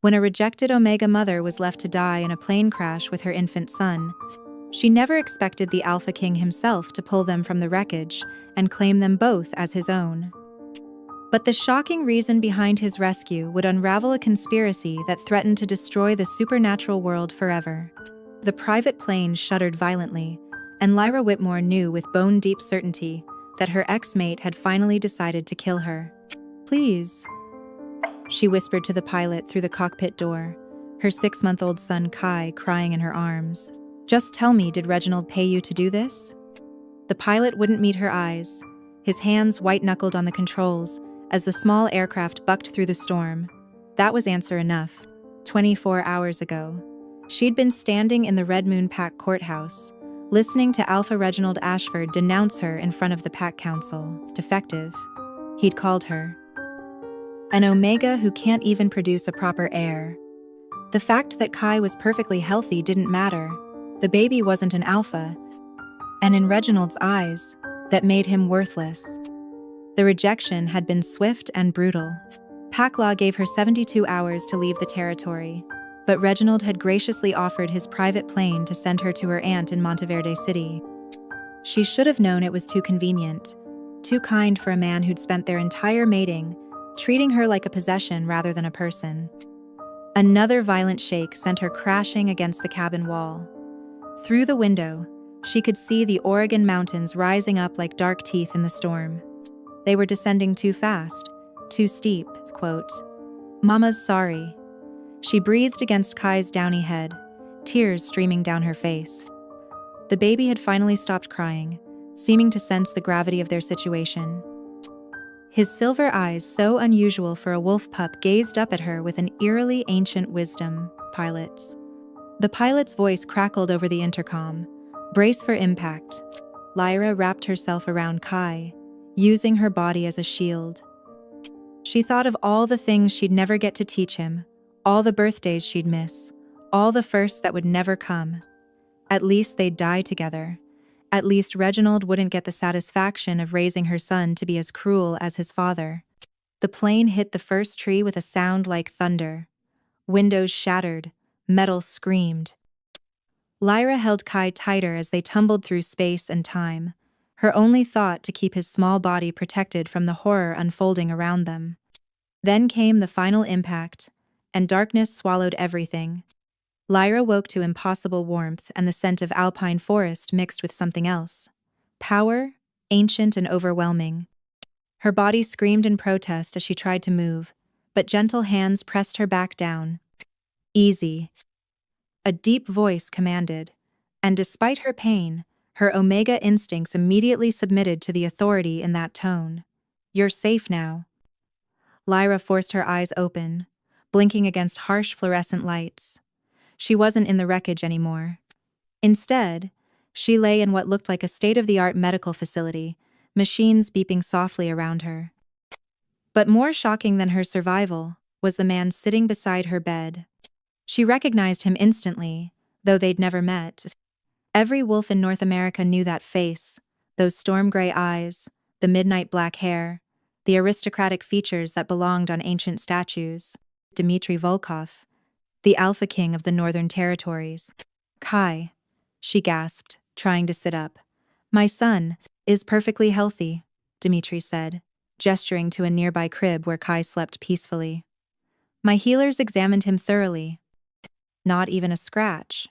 When a rejected Omega mother was left to die in a plane crash with her infant son, she never expected the Alpha King himself to pull them from the wreckage and claim them both as his own. But the shocking reason behind his rescue would unravel a conspiracy that threatened to destroy the supernatural world forever. The private plane shuddered violently, and Lyra Whitmore knew with bone-deep certainty that her ex-mate had finally decided to kill her. "Please," she whispered to the pilot through the cockpit door, her 6-month-old son Kai crying in her arms. "Just tell me, did Reginald pay you to do this?" The pilot wouldn't meet her eyes, his hands white-knuckled on the controls as the small aircraft bucked through the storm. That was answer enough. 24 hours ago, she'd been standing in the Red Moon Pack courthouse, listening to Alpha Reginald Ashford denounce her in front of the Pack Council. Defective, he'd called her. An Omega who can't even produce a proper heir. The fact that Kai was perfectly healthy didn't matter. The baby wasn't an alpha, and in Reginald's eyes, that made him worthless. The rejection had been swift and brutal. Pack Law gave her 72 hours to leave the territory, but Reginald had graciously offered his private plane to send her to her aunt in Monteverde City. She should have known it was too convenient, too kind for a man who'd spent their entire mating treating her like a possession rather than a person. Another violent shake sent her crashing against the cabin wall. Through the window, she could see the Oregon mountains rising up like dark teeth in the storm. They were descending too fast, too steep, quote. "Mama's sorry." She breathed against Kai's downy head, tears streaming down her face. The baby had finally stopped crying, seeming to sense the gravity of their situation. His silver eyes, so unusual for a wolf pup, gazed up at her with an eerily ancient wisdom. "Pilots." The pilot's voice crackled over the intercom. "Brace for impact." Lyra wrapped herself around Kai, using her body as a shield. She thought of all the things she'd never get to teach him, all the birthdays she'd miss, all the firsts that would never come. At least they'd die together. At least Reginald wouldn't get the satisfaction of raising her son to be as cruel as his father. The plane hit the first tree with a sound like thunder. Windows shattered, metal screamed. Lyra held Kai tighter as they tumbled through space and time, her only thought to keep his small body protected from the horror unfolding around them. Then came the final impact, and darkness swallowed everything. Lyra woke to impossible warmth and the scent of alpine forest mixed with something else. Power, ancient and overwhelming. Her body screamed in protest as she tried to move, but gentle hands pressed her back down. "Easy." A deep voice commanded, and despite her pain, her Omega instincts immediately submitted to the authority in that tone. "You're safe now." Lyra forced her eyes open, blinking against harsh fluorescent lights. She wasn't in the wreckage anymore. Instead, she lay in what looked like a state-of-the-art medical facility, machines beeping softly around her. But more shocking than her survival was the man sitting beside her bed. She recognized him instantly, though they'd never met. Every wolf in North America knew that face, those storm-gray eyes, the midnight black hair, the aristocratic features that belonged on ancient statues. Dmitry Volkov, the Alpha King of the Northern Territories. "Kai," she gasped, trying to sit up. "My son is perfectly healthy," Dmitry said, gesturing to a nearby crib where Kai slept peacefully. "My healers examined him thoroughly. Not even a scratch,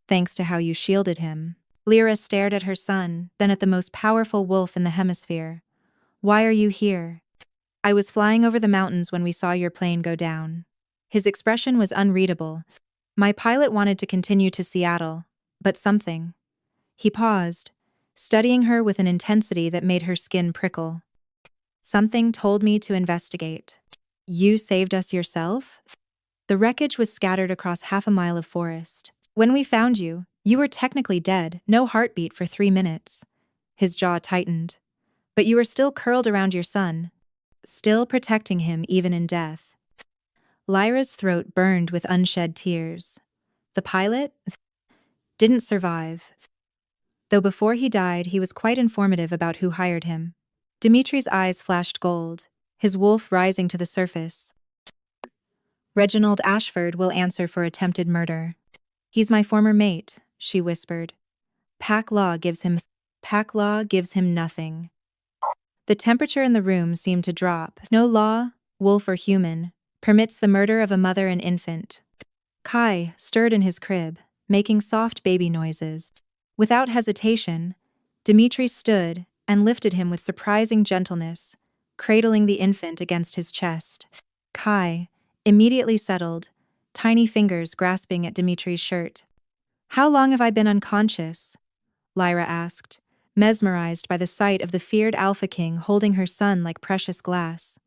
thanks to how you shielded him." Lyra stared at her son, then at the most powerful wolf in the hemisphere. "Why are you here?" "I was flying over the mountains when we saw your plane go down." His expression was unreadable. "My pilot wanted to continue to Seattle, but something." He paused, studying her with an intensity that made her skin prickle. "Something told me to investigate." "You saved us yourself?" The wreckage was scattered across half a mile of forest. "When we found you, you were technically dead, no heartbeat for 3 minutes. His jaw tightened. "But you were still curled around your son, still protecting him even in death." Lyra's throat burned with unshed tears. The pilot didn't survive. Though before he died, he was quite informative about who hired him. Dimitri's eyes flashed gold, his wolf rising to the surface. Reginald Ashford will answer for attempted murder. He's my former mate, she whispered. Pack law gives him nothing. The temperature in the room seemed to drop. No law, wolf or human, permits the murder of a mother and infant. Kai stirred in his crib, making soft baby noises. Without hesitation, Dmitri stood and lifted him with surprising gentleness, cradling the infant against his chest. Kai immediately settled, tiny fingers grasping at Dmitri's shirt. How long have I been unconscious? Lyra asked, mesmerized by the sight of the feared Alpha King holding her son like precious glass.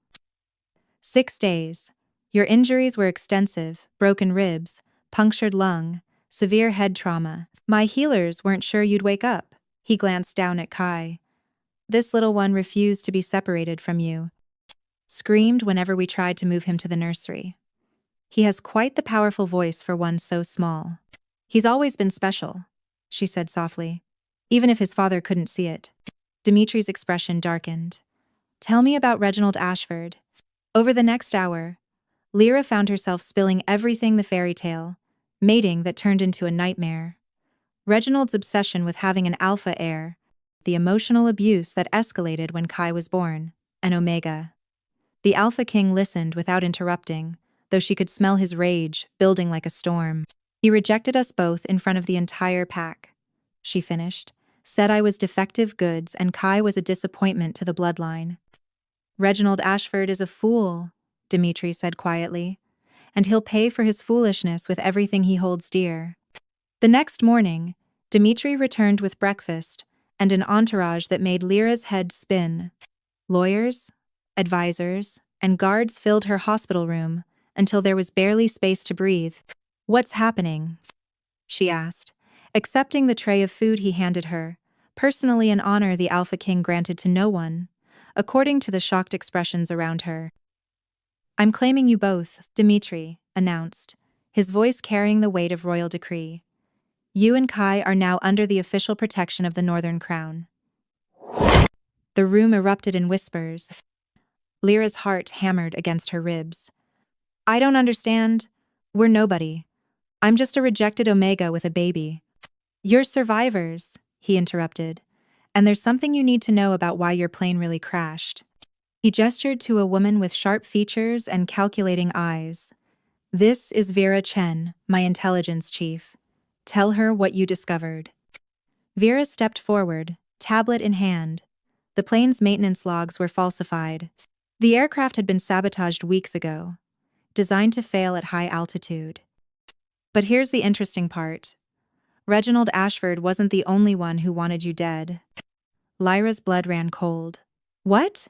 6 days. Your injuries were extensive: broken ribs, punctured lung, severe head trauma. My healers weren't sure you'd wake up. He glanced down at Kai. This little one refused to be separated from you. Screamed whenever we tried to move him to the nursery. He has quite the powerful voice for one so small. He's always been special, she said softly, even if his father couldn't see it. Dimitri's expression darkened. Tell me about Reginald Ashford. Over the next hour, Lyra found herself spilling everything the fairy tale, mating that turned into a nightmare. Reginald's obsession with having an alpha heir, the emotional abuse that escalated when Kai was born, and Omega. The Alpha King listened without interrupting, though she could smell his rage building like a storm. He rejected us both in front of the entire pack, she finished, said I was defective goods and Kai was a disappointment to the bloodline. Reginald Ashford is a fool, Dmitri said quietly, and he'll pay for his foolishness with everything he holds dear. The next morning, Dmitri returned with breakfast and an entourage that made Lyra's head spin. Lawyers, advisors, and guards filled her hospital room until there was barely space to breathe. What's happening? She asked, accepting the tray of food he handed her, personally an honor the Alpha King granted to no one, according to the shocked expressions around her. I'm claiming you both, Dmitri announced, his voice carrying the weight of royal decree. You and Kai are now under the official protection of the Northern Crown. The room erupted in whispers. Lyra's heart hammered against her ribs. I don't understand. We're nobody. I'm just a rejected Omega with a baby. You're survivors, he interrupted, and there's something you need to know about why your plane really crashed. He gestured to a woman with sharp features and calculating eyes. This is Vera Chen, my intelligence chief. Tell her what you discovered. Vera stepped forward, tablet in hand. The plane's maintenance logs were falsified. The aircraft had been sabotaged weeks ago, designed to fail at high altitude. But here's the interesting part. Reginald Ashford wasn't the only one who wanted you dead. Lyra's blood ran cold. What?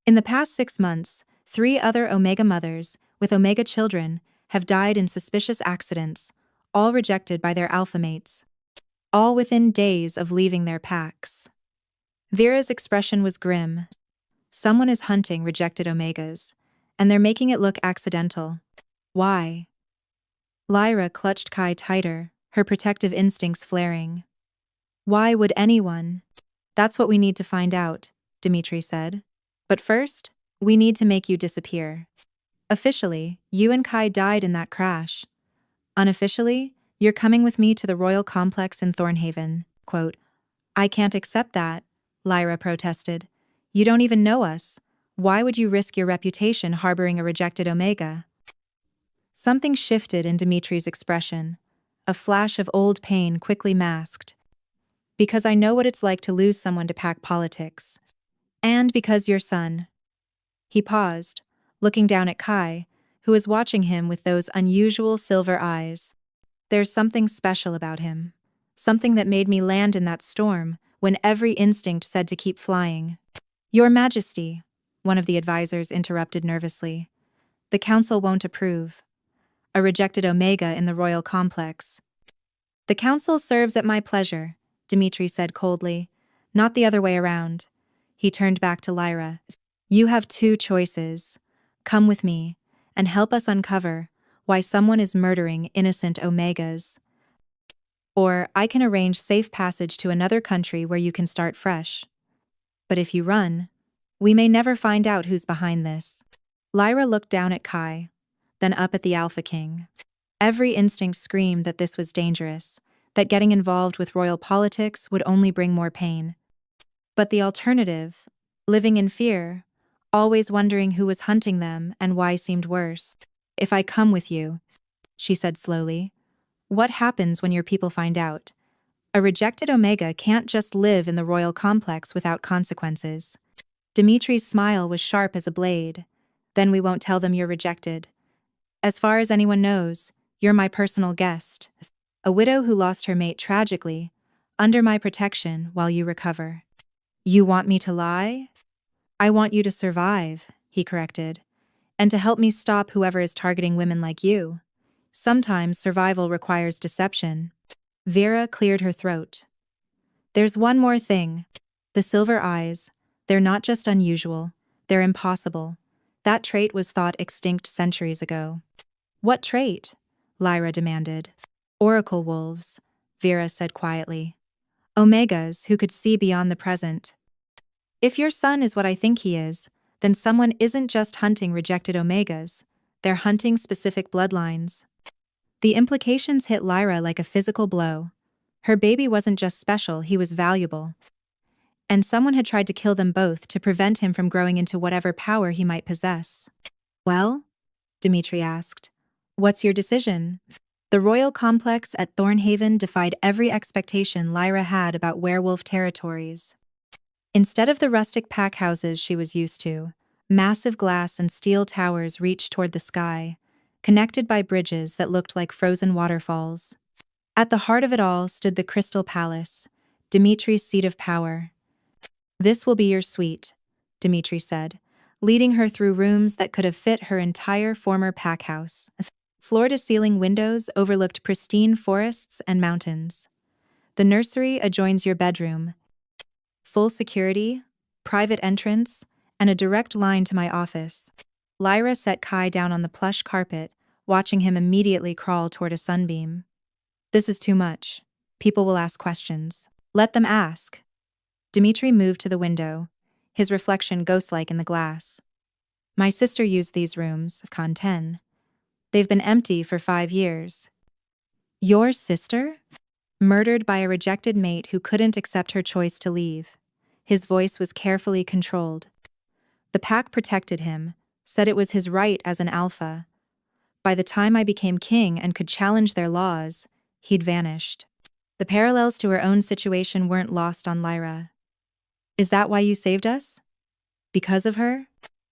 In the past 6 months, 3 other Omega mothers, with Omega children, have died in suspicious accidents, all rejected by their alpha mates. All within days of leaving their packs. Vera's expression was grim. Someone is hunting rejected Omegas, and they're making it look accidental. Why? Lyra clutched Kai tighter, her protective instincts flaring. Why would anyone? That's what we need to find out, Dmitri said. But first, we need to make you disappear. Officially, you and Kai died in that crash. Unofficially, you're coming with me to the royal complex in Thornhaven. Quote, I can't accept that, Lyra protested. You don't even know us. Why would you risk your reputation harboring a rejected Omega? Something shifted in Dimitri's expression. A flash of old pain quickly masked. Because I know what it's like to lose someone to pack politics. And because your son. He paused, looking down at Kai, who was watching him with those unusual silver eyes. There's something special about him. Something that made me land in that storm when every instinct said to keep flying. Your Majesty, one of the advisors interrupted nervously. The council won't approve. A rejected Omega in the royal complex. The council serves at my pleasure, Dmitri said coldly, not the other way around. He turned back to Lyra. You have 2 choices. Come with me, and help us uncover why someone is murdering innocent Omegas. Or I can arrange safe passage to another country where you can start fresh. But if you run, we may never find out who's behind this. Lyra looked down at Kai. then up at the Alpha King. Every instinct screamed that this was dangerous, that getting involved with royal politics would only bring more pain. But the alternative, living in fear, always wondering who was hunting them and why seemed worse. "If I come with you," she said slowly, "what happens when your people find out? A rejected Omega can't just live in the royal complex without consequences." Dimitri's smile was sharp as a blade. "Then we won't tell them you're rejected. As far as anyone knows, you're my personal guest. A widow who lost her mate tragically, under my protection while you recover." "You want me to lie?" "I want you to survive," he corrected, "and to help me stop whoever is targeting women like you. Sometimes survival requires deception." Vera cleared her throat. "There's one more thing. The silver eyes, they're not just unusual, they're impossible. That trait was thought extinct centuries ago." "What trait?" Lyra demanded. "Oracle wolves," Vera said quietly. "Omegas who could see beyond the present. If your son is what I think he is, then someone isn't just hunting rejected Omegas, they're hunting specific bloodlines." The implications hit Lyra like a physical blow. Her baby wasn't just special, he was valuable. And someone had tried to kill them both to prevent him from growing into whatever power he might possess. "Well?" Dimitri asked. "What's your decision?" The royal complex at Thornhaven defied every expectation Lyra had about werewolf territories. Instead of the rustic pack houses she was used to, massive glass and steel towers reached toward the sky, connected by bridges that looked like frozen waterfalls. At the heart of it all stood the Crystal Palace, Dimitri's seat of power. "This will be your suite," Dimitri said, leading her through rooms that could have fit her entire former pack house. Floor-to-ceiling windows overlooked pristine forests and mountains. "The nursery adjoins your bedroom. Full security, private entrance, and a direct line to my office." Lyra set Kai down on the plush carpet, watching him immediately crawl toward a sunbeam. "This is too much. People will ask questions. Let them ask." Dimitri moved to the window, his reflection ghost-like in the glass. "My sister used these rooms, Con 10. They've been empty for 5 years." "Your sister?" "Murdered by a rejected mate who couldn't accept her choice to leave." His voice was carefully controlled. "The pack protected him, said it was his right as an alpha. By the time I became king and could challenge their laws, he'd vanished." The parallels to her own situation weren't lost on Lyra. "Is that why you saved us? Because of her?"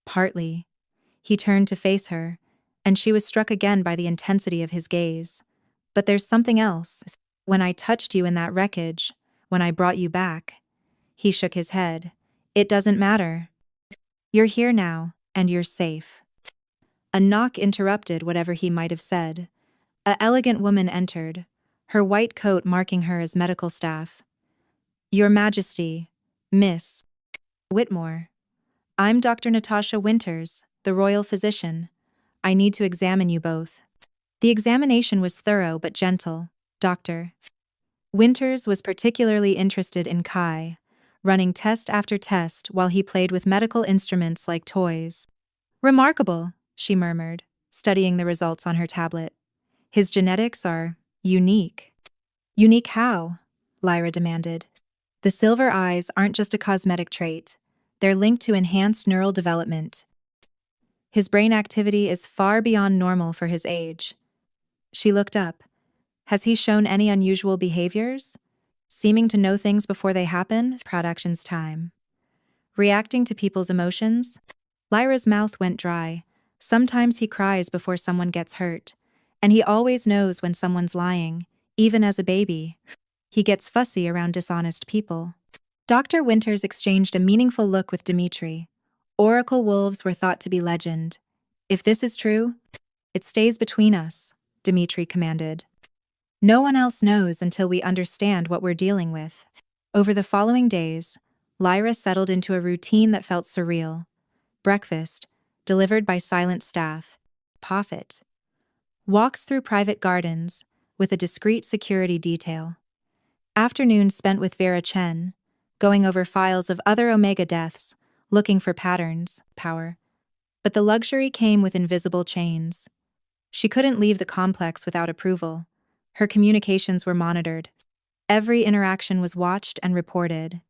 "Partly." He turned to face her, and she was struck again by the intensity of his gaze. "But there's something else. When I touched you in that wreckage, when I brought you back." He shook his head. "It doesn't matter. You're here now, and you're safe." A knock interrupted whatever he might have said. An elegant woman entered, her white coat marking her as medical staff. "Your Majesty, Miss Whitmore. I'm Dr. Natasha Winters, the royal physician. I need to examine you both." The examination was thorough but gentle. Dr. Winters was particularly interested in Kai, running test after test while he played with medical instruments like toys. "Remarkable," she murmured, studying the results on her tablet. "His genetics are unique." "Unique how?" Lyra demanded. "The silver eyes aren't just a cosmetic trait. They're linked to enhanced neural development. His brain activity is far beyond normal for his age." She looked up. "Has he shown any unusual behaviors? Seeming to know things before they happen? Production's time. Reacting to people's emotions?" Lyra's mouth went dry. "Sometimes he cries before someone gets hurt. And he always knows when someone's lying, even as a baby. He gets fussy around dishonest people." Dr. Winters exchanged a meaningful look with Dimitri. Oracle wolves were thought to be legend. "If this is true, it stays between us," Dimitri commanded. "No one else knows until we understand what we're dealing with." Over the following days, Lyra settled into a routine that felt surreal. Breakfast, delivered by silent staff. Poffit. Walks through private gardens, with a discreet security detail. Afternoons spent with Vera Chen, going over files of other Omega deaths, looking for patterns, power. But the luxury came with invisible chains. She couldn't leave the complex without approval. Her communications were monitored. Every interaction was watched and reported.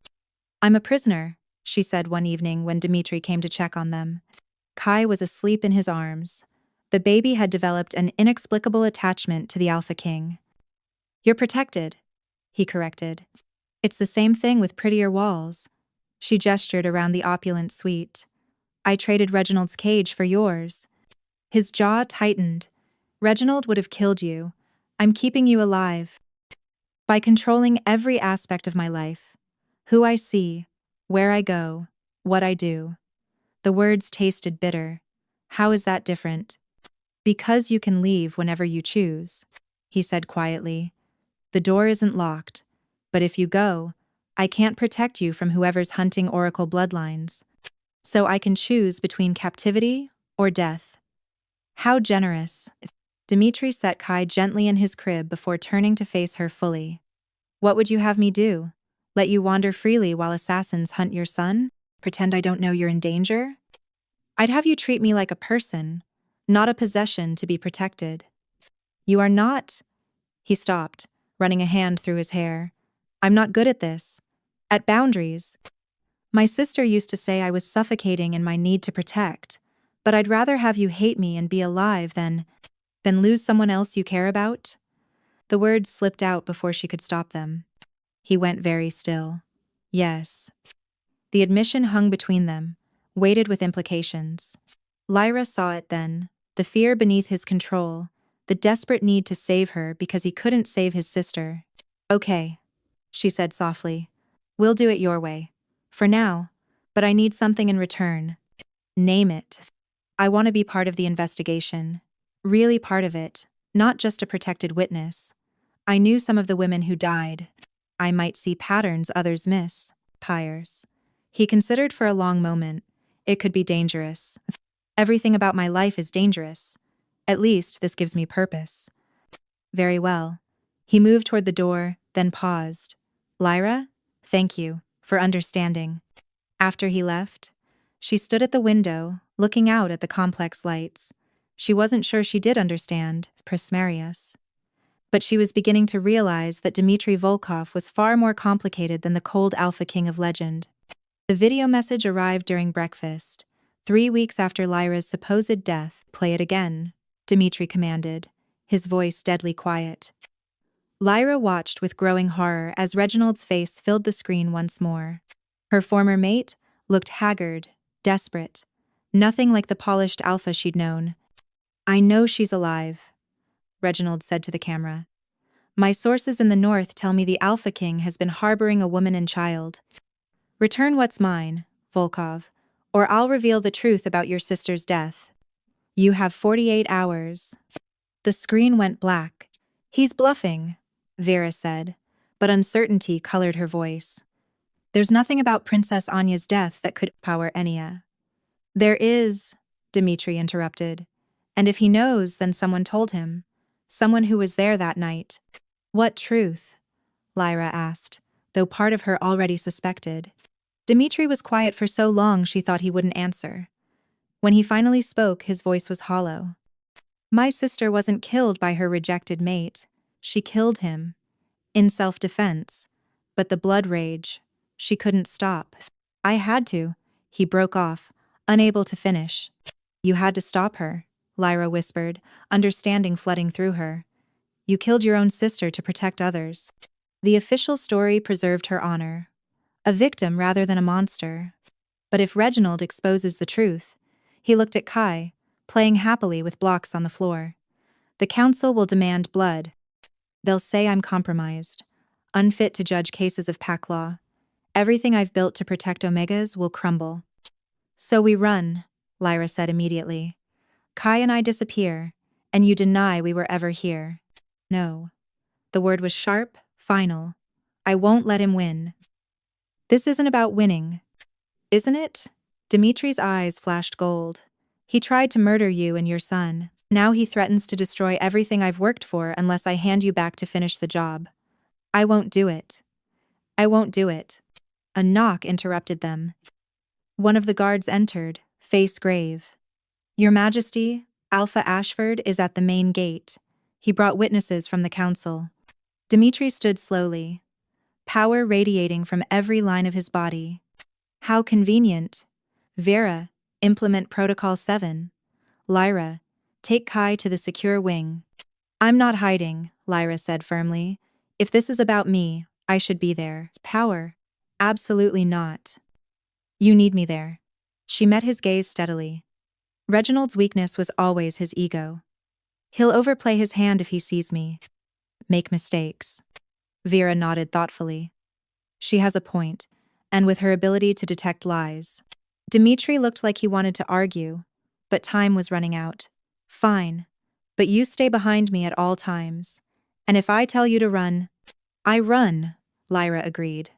"I'm a prisoner," she said one evening when Dmitri came to check on them. Kai was asleep in his arms. The baby had developed an inexplicable attachment to the Alpha King. "You're protected," he corrected. "It's the same thing with prettier walls." She gestured around the opulent suite. "I traded Reginald's cage for yours." His jaw tightened. "Reginald would have killed you. I'm keeping you alive. By controlling every aspect of my life. Who I see, where I go, what I do." The words tasted bitter. "How is that different?" "Because you can leave whenever you choose," he said quietly. "The door isn't locked. But if you go, I can't protect you from whoever's hunting Oracle bloodlines. So I can choose between captivity or death." How generous. Dmitri set Kai gently in his crib before turning to face her fully. "What would you have me do? Let you wander freely while assassins hunt your son? Pretend I don't know you're in danger? I'd have you treat me like a person, not a possession to be protected." "You are not." He stopped, running a hand through his hair. "I'm not good at this. At boundaries. My sister used to say I was suffocating in my need to protect, but I'd rather have you hate me and be alive than lose someone else you care about." The words slipped out before she could stop them. He went very still. "Yes." The admission hung between them, weighted with implications. Lyra saw it then, the fear beneath his control, the desperate need to save her because he couldn't save his sister. "Okay," she said softly. "We'll do it your way. For now. But I need something in return." "Name it." "I want to be part of the investigation. Really part of it, not just a protected witness. I knew some of the women who died. I might see patterns others miss." Pyres. He considered for a long moment. "It could be dangerous." "Everything about my life is dangerous. At least this gives me purpose." "Very well." He moved toward the door, then paused. "Lyra, thank you for understanding." After he left, she stood at the window, looking out at the complex lights. She wasn't sure she did understand Prismarius. But she was beginning to realize that Dmitri Volkov was far more complicated than the cold Alpha King of legend. The video message arrived during breakfast. 3 weeks after Lyra's supposed death. "Play it again," Dmitri commanded, his voice deadly quiet. Lyra watched with growing horror as Reginald's face filled the screen once more. Her former mate looked haggard, desperate. Nothing like the polished alpha she'd known. "I know she's alive," Reginald said to the camera. "My sources in the north tell me the Alpha King has been harboring a woman and child. Return what's mine, Volkov, or I'll reveal the truth about your sister's death. You have 48 hours. The screen went black. "He's bluffing," Vera said, but uncertainty colored her voice. "There's nothing about Princess Anya's death that could power Enya." "There is," Dmitri interrupted. "And if he knows, then someone told him. Someone who was there that night." "What truth?" Lyra asked, though part of her already suspected. Dmitri was quiet for so long she thought he wouldn't answer. When he finally spoke, his voice was hollow. "My sister wasn't killed by her rejected mate. She killed him. In self-defense. But the blood rage. She couldn't stop. I had to." He broke off, unable to finish. "You had to stop her," Lyra whispered, understanding flooding through her. "You killed your own sister to protect others." The official story preserved her honor. A victim rather than a monster. But if Reginald exposes the truth, he looked at Kai, playing happily with blocks on the floor. "The council will demand blood. They'll say I'm compromised, unfit to judge cases of pack law. Everything I've built to protect Omegas will crumble." "So we run," Lyra said immediately. "Kai and I disappear, and you deny we were ever here." "No." The word was sharp, final. "I won't let him win." "This isn't about winning, isn't it?" Dimitri's eyes flashed gold. "He tried to murder you and your son. Now he threatens to destroy everything I've worked for unless I hand you back to finish the job. I won't do it. I won't do it." A knock interrupted them. One of the guards entered, face grave. "Your Majesty," Alpha Ashford is at the main gate. He brought witnesses from the council. Dimitri stood slowly, power radiating from every line of his body. How convenient. Vera, implement Protocol 7. Lyra, take Kai to the secure wing. I'm not hiding, Lyra said firmly. If this is about me, I should be there. Power? Absolutely not. You need me there. She met his gaze steadily. Reginald's weakness was always his ego. He'll overplay his hand if he sees me. Make mistakes. Vera nodded thoughtfully. She has a point, and with her ability to detect lies. Dimitri looked like he wanted to argue, but time was running out. Fine, but you stay behind me at all times. And if I tell you to run, I run, Lyra agreed.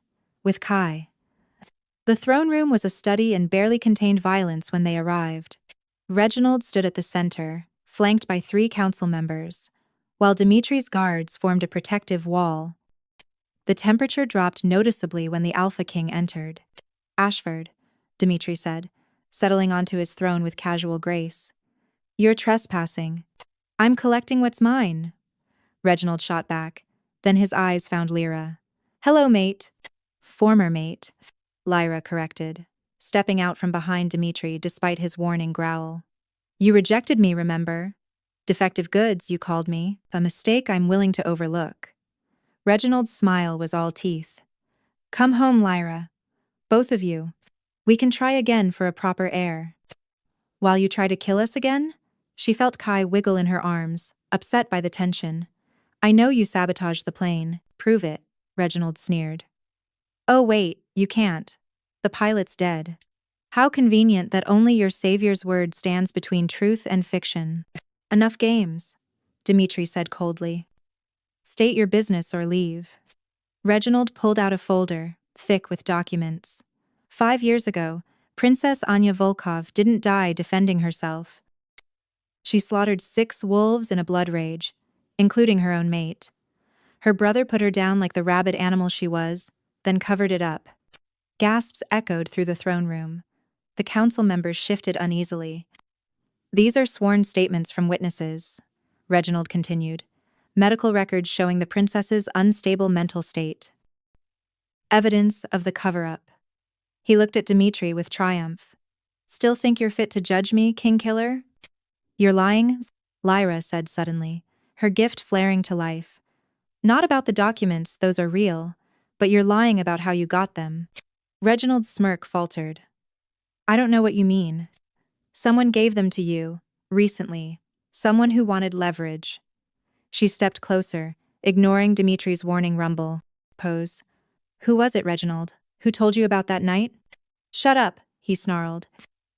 With Kai. The throne room was a study and barely contained violence when they arrived. Reginald stood at the center, flanked by 3 council members, while Dimitri's guards formed a protective wall. The temperature dropped noticeably when the Alpha King entered. Ashford, Dimitri said, settling onto his throne with casual grace. You're trespassing. I'm collecting what's mine. Reginald shot back. Then his eyes found Lyra. Hello, mate. Former mate, Lyra corrected, stepping out from behind Dimitri despite his warning growl. You rejected me, remember? Defective goods, you called me, a mistake I'm willing to overlook. Reginald's smile was all teeth. Come home, Lyra. Both of you. We can try again for a proper heir. While you try to kill us again? She felt Kai wiggle in her arms, upset by the tension. I know you sabotaged the plane. Prove it, Reginald sneered. Oh wait, you can't. The pilot's dead. How convenient that only your savior's word stands between truth and fiction. Enough games, Dimitri said coldly. State your business or leave. Reginald pulled out a folder, thick with documents. 5 years ago, Princess Anya Volkov didn't die defending herself. She slaughtered 6 wolves in a blood rage, including her own mate. Her brother put her down like the rabid animal she was, then covered it up. Gasps echoed through the throne room. The council members shifted uneasily. These are sworn statements from witnesses, Reginald continued. Medical records showing the princess's unstable mental state. Evidence of the cover-up. He looked at Dimitri with triumph. Still think you're fit to judge me, King Killer? You're lying? Lyra said suddenly, her gift flaring to life. Not about the documents, those are real, but you're lying about how you got them. Reginald's smirk faltered. I don't know what you mean. Someone gave them to you, recently. Someone who wanted leverage. She stepped closer, ignoring Dimitri's warning rumble. Pose. Who was it, Reginald? Who told you about that night? Shut up, he snarled.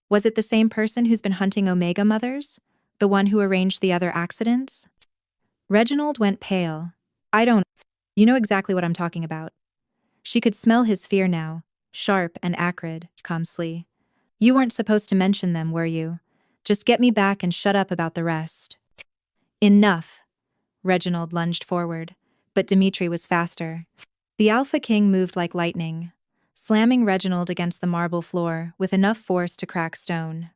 Was it the same person who's been hunting Omega Mothers? The one who arranged the other accidents? Reginald went pale. I don't. You know exactly what I'm talking about. She could smell his fear now, sharp and acrid, calmly. You weren't supposed to mention them, were you? Just get me back and shut up about the rest. Enough. Reginald lunged forward, but Dimitri was faster. The Alpha King moved like lightning, slamming Reginald against the marble floor with enough force to crack stone.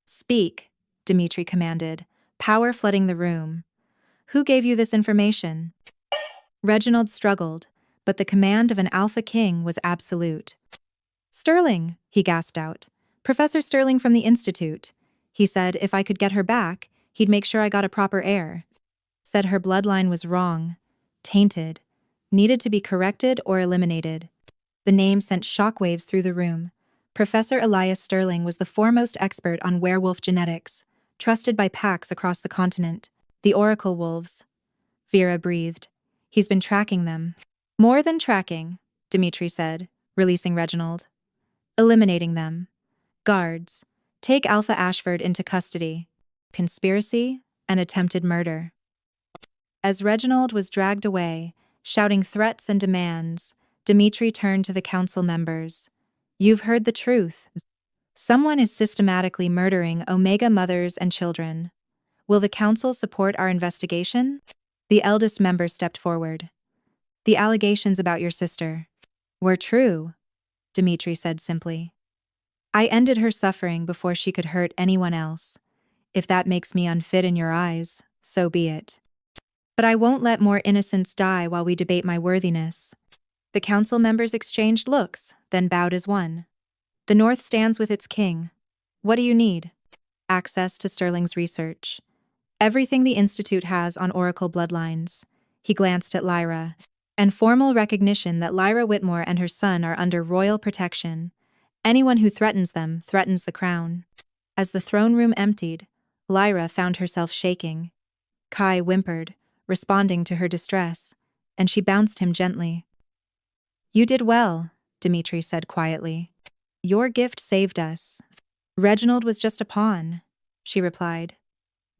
Speak, Dimitri commanded, power flooding the room. Who gave you this information? Reginald struggled, but the command of an Alpha King was absolute. Sterling, he gasped out. Professor Sterling from the Institute. He said if I could get her back, he'd make sure I got a proper heir. Said her bloodline was wrong, tainted, needed to be corrected or eliminated. The name sent shockwaves through the room. Professor Elias Sterling was the foremost expert on werewolf genetics, trusted by packs across the continent. The Oracle Wolves. Vera breathed. He's been tracking them. More than tracking, Dimitri said, releasing Reginald. Eliminating them. Guards, take Alpha Ashford into custody. Conspiracy and attempted murder. As Reginald was dragged away, shouting threats and demands, Dimitri turned to the council members. You've heard the truth. Someone is systematically murdering Omega mothers and children. Will the council support our investigation? The eldest member stepped forward. The allegations about your sister were true, Dimitri said simply. I ended her suffering before she could hurt anyone else. If that makes me unfit in your eyes, so be it. But I won't let more innocents die while we debate my worthiness. The council members exchanged looks, then bowed as one. The North stands with its king. What do you need? Access to Sterling's research. Everything the Institute has on Oracle bloodlines. He glanced at Lyra. And formal recognition that Lyra Whitmore and her son are under royal protection. Anyone who threatens them threatens the crown. As the throne room emptied, Lyra found herself shaking. Kai whimpered, responding to her distress, and she bounced him gently. You did well, Dimitri said quietly. Your gift saved us. Reginald was just a pawn, she replied.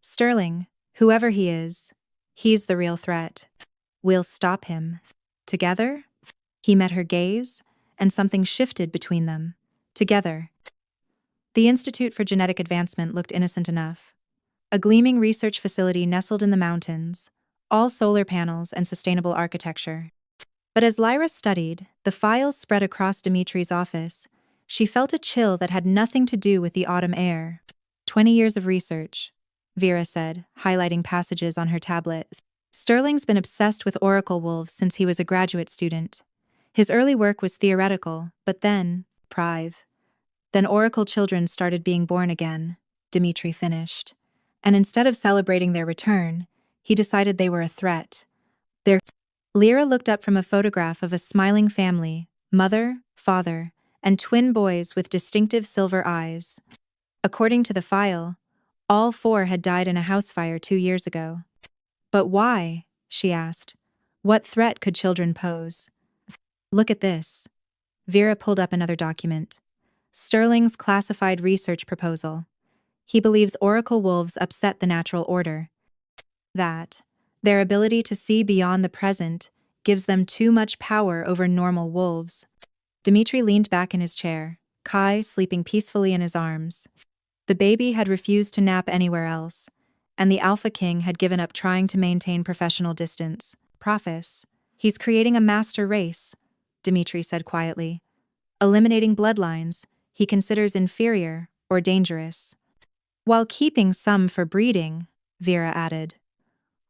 Sterling, whoever he is, he's the real threat. We'll stop him. Together? He met her gaze, and something shifted between them. Together. The Institute for Genetic Advancement looked innocent enough. A gleaming research facility nestled in the mountains, all solar panels and sustainable architecture. But as Lyra studied, the files spread across Dimitri's office, she felt a chill that had nothing to do with the autumn air. 20 years of research, Vera said, highlighting passages on her tablet. Sterling's been obsessed with oracle wolves since he was a graduate student. His early work was theoretical, but then, Then oracle children started being born again, Dimitri finished. And instead of celebrating their return, he decided they were a threat. Lyra looked up from a photograph of a smiling family, mother, father, and twin boys with distinctive silver eyes. According to the file, all 4 had died in a house fire 2 years ago. But why? She asked. What threat could children pose? Look at this. Vera pulled up another document. Sterling's classified research proposal. He believes oracle wolves upset the natural order. That their ability to see beyond the present gives them too much power over normal wolves. Dimitri leaned back in his chair, Kai sleeping peacefully in his arms. The baby had refused to nap anywhere else, and the Alpha King had given up trying to maintain professional distance. Preface. He's creating a master race, Dimitri said quietly. Eliminating bloodlines he considers inferior or dangerous. While keeping some for breeding, Vera added.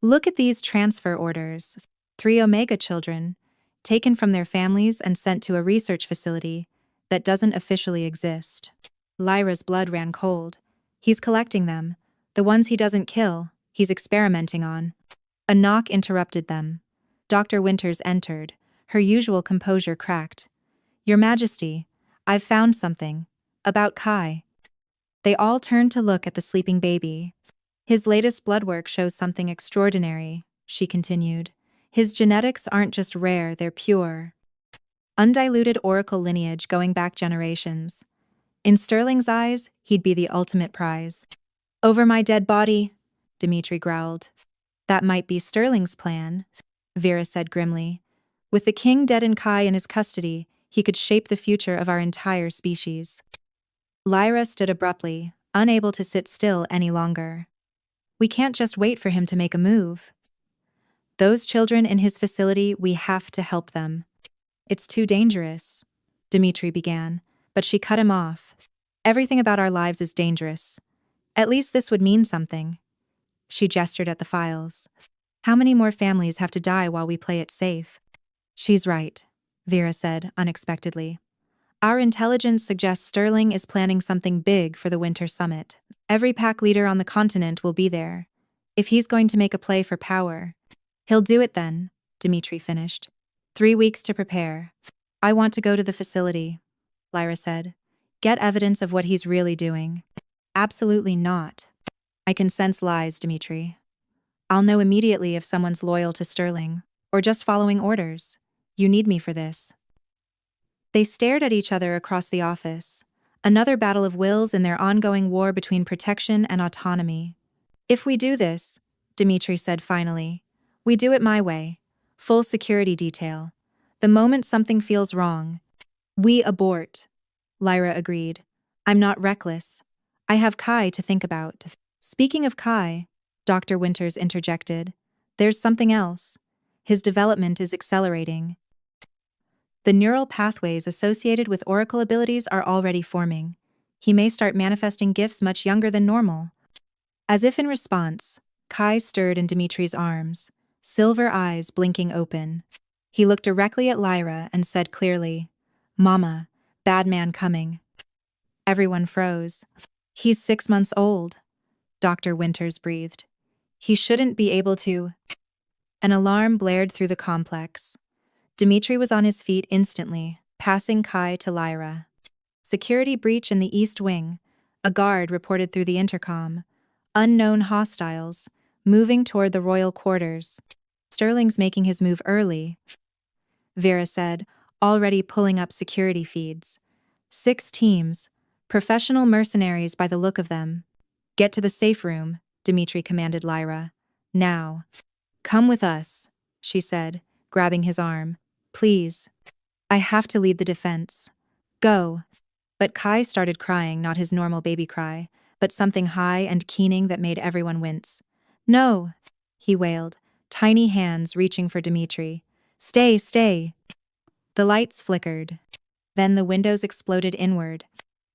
Look at these transfer orders. 3 Omega children, taken from their families and sent to a research facility that doesn't officially exist. Lyra's blood ran cold. He's collecting them. The ones he doesn't kill, he's experimenting on. A knock interrupted them. Dr. Winters entered, her usual composure cracked. Your Majesty, I've found something. About Kai. They all turned to look at the sleeping baby. His latest blood work shows something extraordinary, she continued. His genetics aren't just rare, they're pure. Undiluted oracle lineage going back generations. In Sterling's eyes, he'd be the ultimate prize. Over my dead body, Dimitri growled. That might be Sterling's plan, Vera said grimly. With the king dead and Kai in his custody, he could shape the future of our entire species. Lyra stood abruptly, unable to sit still any longer. We can't just wait for him to make a move. Those children in his facility, we have to help them. It's too dangerous, Dimitri began, but she cut him off. Everything about our lives is dangerous. At least this would mean something. She gestured at the files. How many more families have to die while we play it safe? She's right, Vera said unexpectedly. Our intelligence suggests Sterling is planning something big for the Winter Summit. Every pack leader on the continent will be there. If he's going to make a play for power, he'll do it then, Dimitri finished. 3 weeks to prepare. I want to go to the facility, Lyra said. Get evidence of what he's really doing. Absolutely not. I can sense lies, Dimitri. I'll know immediately if someone's loyal to Sterling, or just following orders. You need me for this. They stared at each other across the office. Another battle of wills in their ongoing war between protection and autonomy. If we do this, Dimitri said finally, we do it my way. Full security detail. The moment something feels wrong, we abort. Lyra agreed. I'm not reckless. I have Kai to think about. Speaking of Kai, Dr. Winters interjected, there's something else. His development is accelerating. The neural pathways associated with oracle abilities are already forming. He may start manifesting gifts much younger than normal. As if in response, Kai stirred in Dimitri's arms, silver eyes blinking open. He looked directly at Lyra and said clearly, "Mama, bad man coming." Everyone froze. "He's 6 months old," Dr. Winters breathed. "He shouldn't be able to." An alarm blared through the complex. Dimitri was on his feet instantly, passing Kai to Lyra. "Security breach in the East Wing," a guard reported through the intercom. "Unknown hostiles, moving toward the royal quarters." "Sterling's making his move early," Vera said, already pulling up security feeds. 6 teams, professional mercenaries by the look of them. "Get to the safe room," Dimitri commanded Lyra. "Now." "Come with us," she said, grabbing his arm. "Please. I have to lead the defense." "Go." But Kai started crying, not his normal baby cry, but something high and keening that made everyone wince. "No," he wailed, tiny hands reaching for Dimitri. "Stay, stay." The lights flickered. Then the windows exploded inward.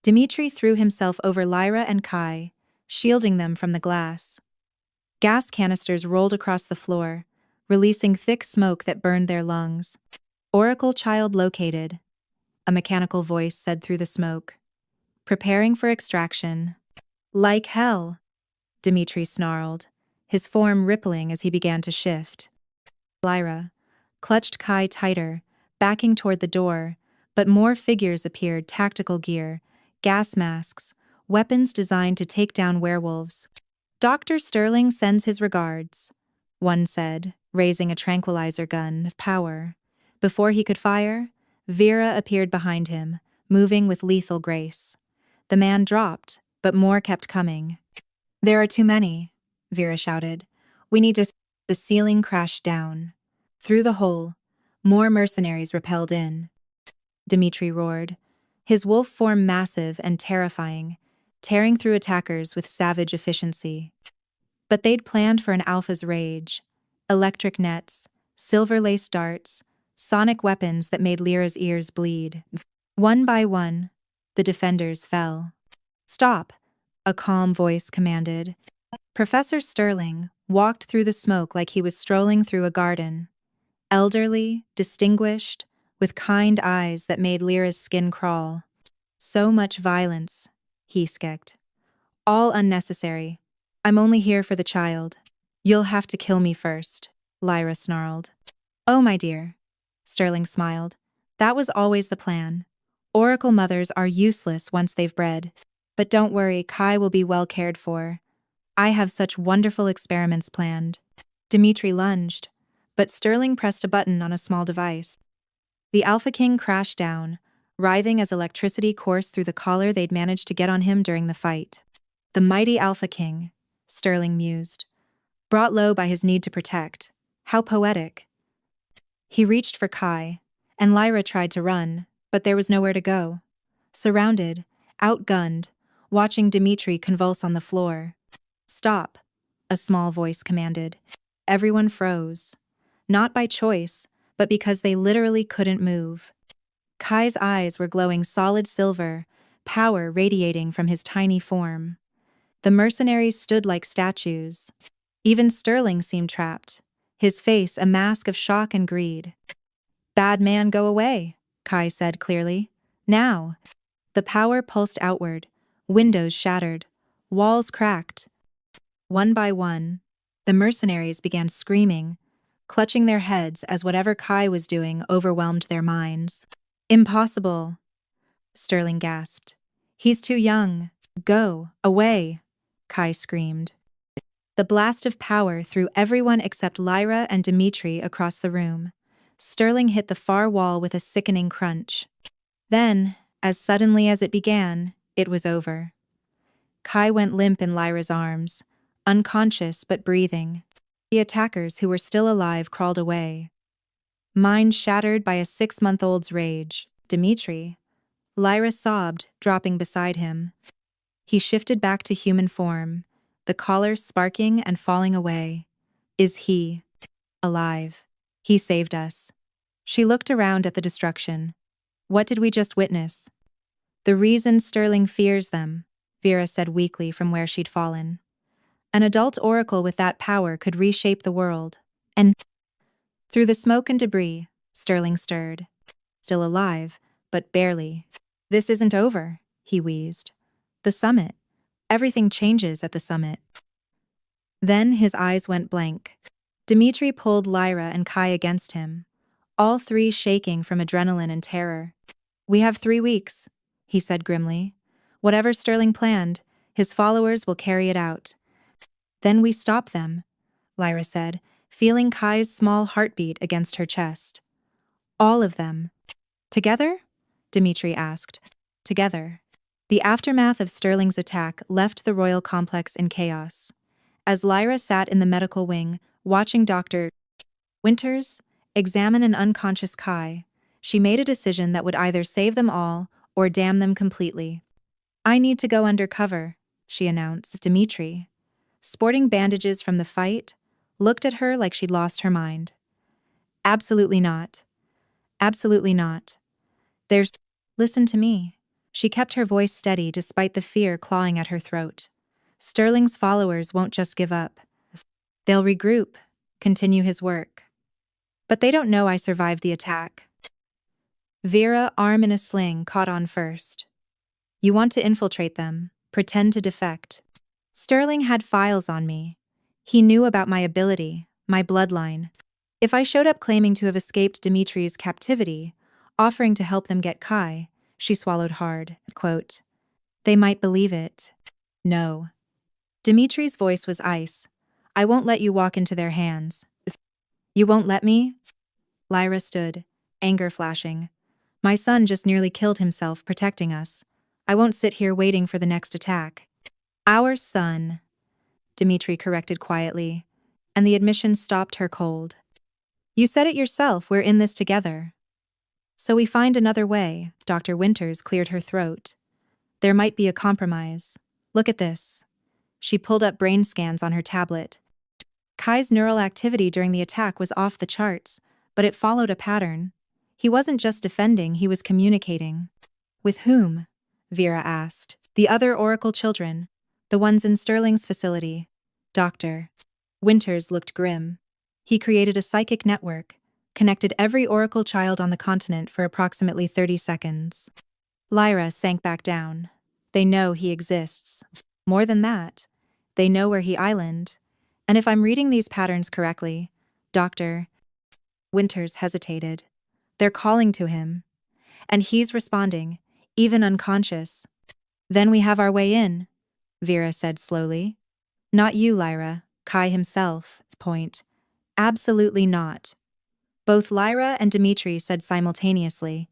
Dimitri threw himself over Lyra and Kai, shielding them from the glass. Gas canisters rolled across the floor, releasing thick smoke that burned their lungs. "Oracle child located," a mechanical voice said through the smoke. "Preparing for extraction." "Like hell," Dimitri snarled, his form rippling as he began to shift. Lyra clutched Kai tighter, backing toward the door, but more figures appeared, tactical gear, gas masks, weapons designed to take down werewolves. "Dr. Sterling sends his regards," one said, raising a tranquilizer gun of power. Before he could fire, Vera appeared behind him, moving with lethal grace. The man dropped, but more kept coming. "There are too many," Vera shouted. "We need to—" The ceiling crashed down. Through the hole, more mercenaries rappelled in. Dimitri roared, his wolf form massive and terrifying, tearing through attackers with savage efficiency. But they'd planned for an alpha's rage. Electric nets, silver-laced darts, sonic weapons that made Lyra's ears bleed. One by one, the defenders fell. "Stop," a calm voice commanded. Professor Sterling walked through the smoke like he was strolling through a garden. Elderly, distinguished, with kind eyes that made Lyra's skin crawl. "So much violence," he skecked. "All unnecessary. I'm only here for the child." "You'll have to kill me first," Lyra snarled. "Oh, my dear," Sterling smiled. "That was always the plan. Oracle mothers are useless once they've bred. But don't worry, Kai will be well cared for. I have such wonderful experiments planned." Dimitri lunged, but Sterling pressed a button on a small device. The Alpha King crashed down, writhing as electricity coursed through the collar they'd managed to get on him during the fight. "The mighty Alpha King," Sterling mused. "Brought low by his need to protect. How poetic." He reached for Kai, and Lyra tried to run, but there was nowhere to go. Surrounded, outgunned, watching Dimitri convulse on the floor. "Stop," a small voice commanded. Everyone froze. Not by choice, but because they literally couldn't move. Kai's eyes were glowing solid silver, power radiating from his tiny form. The mercenaries stood like statues. Even Sterling seemed trapped, his face a mask of shock and greed. "Bad man, go away," Kai said clearly. "Now." The power pulsed outward, windows shattered, walls cracked. One by one, the mercenaries began screaming, clutching their heads as whatever Kai was doing overwhelmed their minds. "Impossible," Sterling gasped. "He's too young. Go, away," Kai screamed. The blast of power threw everyone except Lyra and Dimitri across the room. Sterling hit the far wall with a sickening crunch. Then, as suddenly as it began, it was over. Kai went limp in Lyra's arms, unconscious but breathing. The attackers who were still alive crawled away. Mind shattered by a 6-month-old's rage. "Dimitri," Lyra sobbed, dropping beside him. He shifted back to human form, the collar sparking and falling away. "Is he alive? He saved us." She looked around at the destruction. "What did we just witness?" "The reason Sterling fears them," Vera said weakly from where she'd fallen. An adult oracle with that power could reshape the world. And through the smoke and debris, Sterling stirred. Still alive, but barely. This isn't over, he wheezed. The summit. Everything changes at the summit. Then his eyes went blank. Dmitri pulled Lyra and Kai against him, all three shaking from adrenaline and terror. We have 3 weeks, he said grimly. Whatever Sterling planned, his followers will carry it out. Then we stop them, Lyra said, feeling Kai's small heartbeat against her chest. All of them. Together? Dmitri asked. Together. The aftermath of Sterling's attack left the royal complex in chaos. As Lyra sat in the medical wing, watching Dr. Winters examine an unconscious Kai, she made a decision that would either save them all or damn them completely. I need to go undercover, she announced. Dmitri, sporting bandages from the fight, looked at her like she'd lost her mind. Absolutely not. Absolutely not. Listen to me. She kept her voice steady despite the fear clawing at her throat. Sterling's followers won't just give up. They'll regroup, continue his work. But they don't know I survived the attack. Vera, arm in a sling, caught on first. You want to infiltrate them, pretend to defect. Sterling had files on me. He knew about my ability, my bloodline. If I showed up claiming to have escaped Dimitri's captivity, offering to help them get Kai, she swallowed hard. Quote, they might believe it. No. Dimitri's voice was ice. I won't let you walk into their hands. You won't let me? Lyra stood, anger flashing. My son just nearly killed himself protecting us. I won't sit here waiting for the next attack. Our son, Dmitri corrected quietly, and the admission stopped her cold. You said it yourself, we're in this together. So we find another way. Dr. Winters cleared her throat. There might be a compromise. Look at this. She pulled up brain scans on her tablet. Kai's neural activity during the attack was off the charts, but it followed a pattern. He wasn't just defending, he was communicating. With whom? Vera asked. The other Oracle children. The ones in Sterling's facility. Dr. Winters looked grim. He created a psychic network, connected every Oracle child on the continent for approximately 30 seconds. Lyra sank back down. They know he exists. More than that, they know where he island. And if I'm reading these patterns correctly, Dr. Winters hesitated. They're calling to him. And he's responding, even unconscious. Then we have our way in, Vera said slowly. Not you, Lyra, Kai himself. Point. Absolutely not. Both Lyra and Dmitri said simultaneously.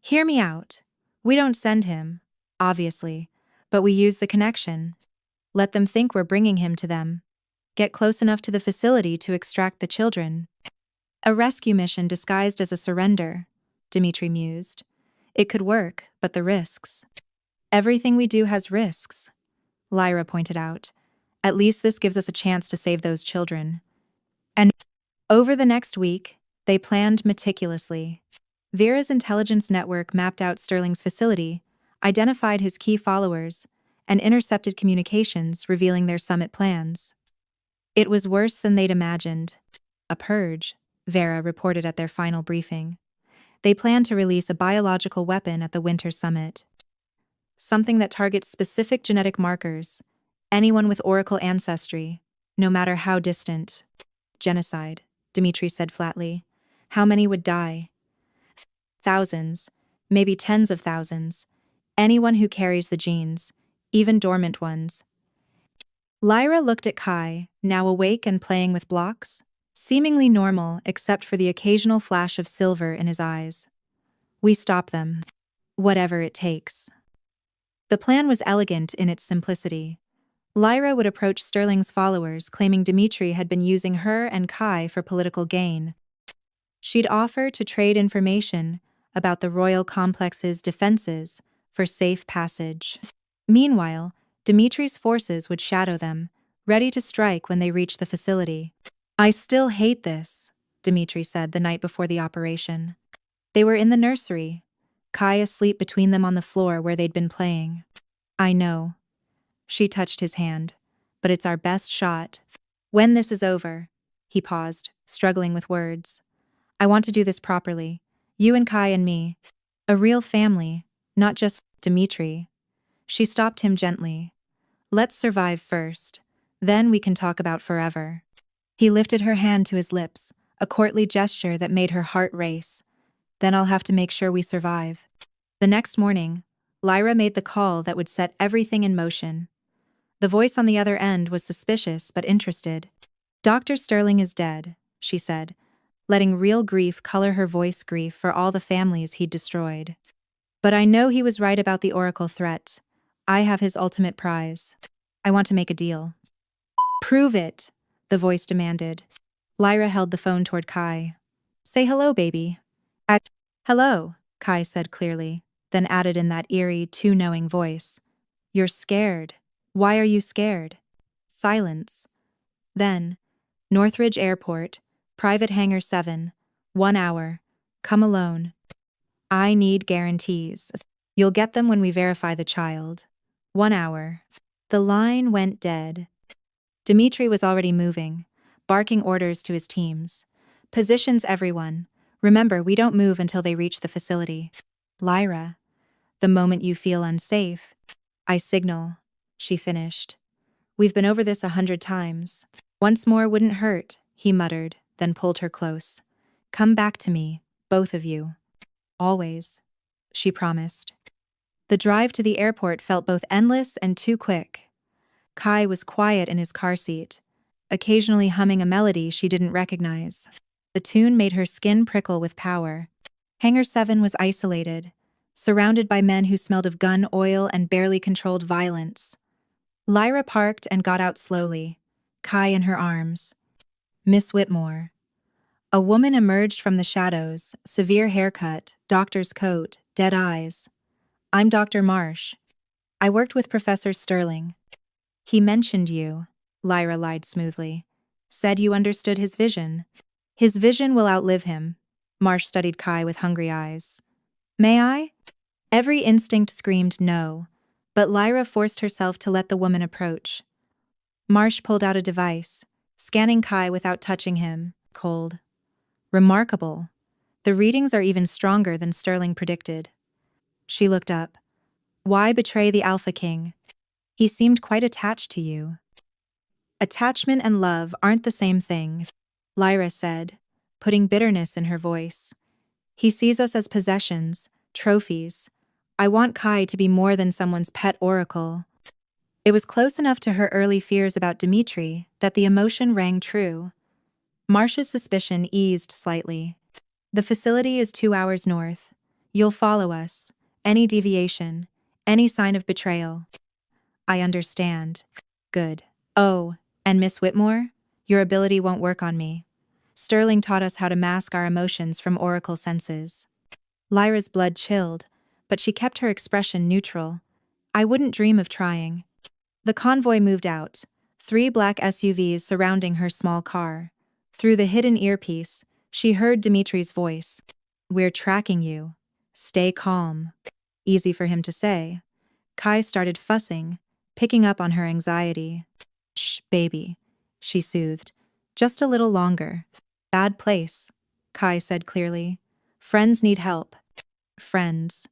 Hear me out. We don't send him, obviously, but we use the connection. Let them think we're bringing him to them. Get close enough to the facility to extract the children. A rescue mission disguised as a surrender, Dmitri mused. It could work, but the risks. Everything we do has risks, Lyra pointed out. At least this gives us a chance to save those children. And over the next week, they planned meticulously. Vera's intelligence network mapped out Sterling's facility, identified his key followers, and intercepted communications revealing their summit plans. It was worse than they'd imagined. A purge, Vera reported at their final briefing. They planned to release a biological weapon at the Winter Summit. Something that targets specific genetic markers, anyone with Oracle ancestry, no matter how distant. Genocide, Dmitri said flatly. How many would die? Thousands, maybe tens of thousands. Anyone who carries the genes, even dormant ones. Lyra looked at Kai, now awake and playing with blocks, seemingly normal except for the occasional flash of silver in his eyes. We stop them. Whatever it takes. The plan was elegant in its simplicity. Lyra would approach Sterling's followers claiming Dmitri had been using her and Kai for political gain. She'd offer to trade information about the royal complex's defenses for safe passage. Meanwhile, Dimitri's forces would shadow them, ready to strike when they reached the facility. I still hate this, Dmitri said the night before the operation. They were in the nursery, Kai asleep between them on the floor where they'd been playing. I know. She touched his hand. but it's our best shot. When this is over, he paused, struggling with words. I want to do this properly. You and Kai and me. A real family, not just Dimitri. She stopped him gently. Let's survive first. Then we can talk about forever. He lifted her hand to his lips, a courtly gesture that made her heart race. Then I'll have to make sure we survive. The next morning, Lyra made the call that would set everything in motion. The voice on the other end was suspicious but interested. Dr. Sterling is dead, she said, letting real grief color her voice, grief for all the families he'd destroyed. But I know he was right about the Oracle threat. I have his ultimate prize. I want to make a deal. Prove it, the voice demanded. Lyra held the phone toward Kai. Say hello, baby. Hello, Kai said clearly, then added in that eerie, too knowing voice. You're scared. Why are you scared? Silence. Then, Northridge Airport, Private Hangar 7, 1 hour. Come alone. I need guarantees. You'll get them when we verify the child. 1 hour. The line went dead. Dimitri was already moving, barking orders to his teams. Positions everyone. Remember, we don't move until they reach the facility. Lyra, the moment you feel unsafe, I signal, she finished. We've been over this 100 times. Once more wouldn't hurt, he muttered, then pulled her close. Come back to me, both of you. Always, she promised. The drive to the airport felt both endless and too quick. Kai was quiet in his car seat, occasionally humming a melody she didn't recognize. The tune made her skin prickle with power. Hangar 7 was isolated, surrounded by men who smelled of gun oil and barely controlled violence. Lyra parked and got out slowly, Kai in her arms. Miss Whitmore. A woman emerged from the shadows, severe haircut, doctor's coat, dead eyes. I'm Dr. Marsh. I worked with Professor Sterling. He mentioned you, Lyra lied smoothly. Said you understood his vision. His vision will outlive him. Marsh studied Kai with hungry eyes. May I? Every instinct screamed no, but Lyra forced herself to let the woman approach. Marsh pulled out a device, scanning Kai without touching him, cold. Remarkable. The readings are even stronger than Sterling predicted. She looked up. Why betray the Alpha King? He seemed quite attached to you. Attachment and love aren't the same thing, Lyra said, putting bitterness in her voice. He sees us as possessions, trophies. I want Kai to be more than someone's pet oracle. It was close enough to her early fears about Dimitri that the emotion rang true. Marsh's suspicion eased slightly. The facility is 2 hours north. You'll follow us. Any deviation, any sign of betrayal. I understand. Good. Oh, and Miss Whitmore, your ability won't work on me. Sterling taught us how to mask our emotions from oracle senses. Lyra's blood chilled, but she kept her expression neutral. I wouldn't dream of trying. The convoy moved out, 3 black SUVs surrounding her small car. Through the hidden earpiece, she heard Dimitri's voice. We're tracking you. Stay calm. Easy for him to say. Kai started fussing, picking up on her anxiety. Shh, baby, she soothed. Just a little longer. Bad place, Kai said clearly. Friends need help. Friends.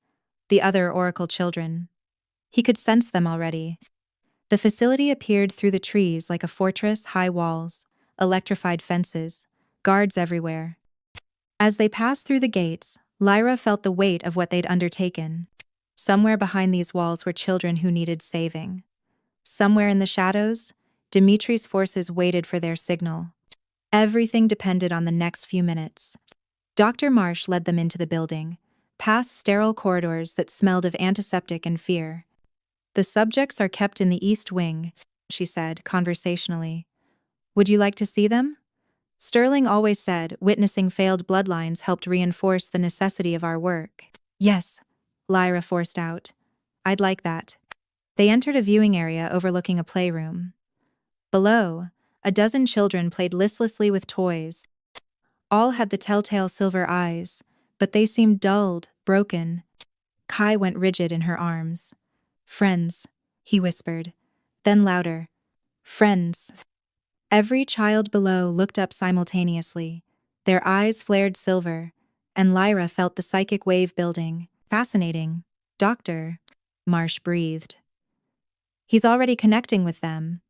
The other Oracle children. He could sense them already. The facility appeared through the trees like a fortress, high walls, electrified fences, guards everywhere. As they passed through the gates, Lyra felt the weight of what they'd undertaken. Somewhere behind these walls were children who needed saving. Somewhere in the shadows, Dimitri's forces waited for their signal. Everything depended on the next few minutes. Dr. Marsh led them into the building, past sterile corridors that smelled of antiseptic and fear. The subjects are kept in the East Wing, she said conversationally. Would you like to see them? Sterling always said witnessing failed bloodlines helped reinforce the necessity of our work. Yes, Lyra forced out. I'd like that. They entered a viewing area overlooking a playroom. Below, a dozen children played listlessly with toys. All had the telltale silver eyes, but they seemed dulled, broken. Kai went rigid in her arms. Friends, he whispered. Then louder. Friends. Every child below looked up simultaneously. Their eyes flared silver, and Lyra felt the psychic wave building. Fascinating. Doctor, Marsh breathed. He's already connecting with them.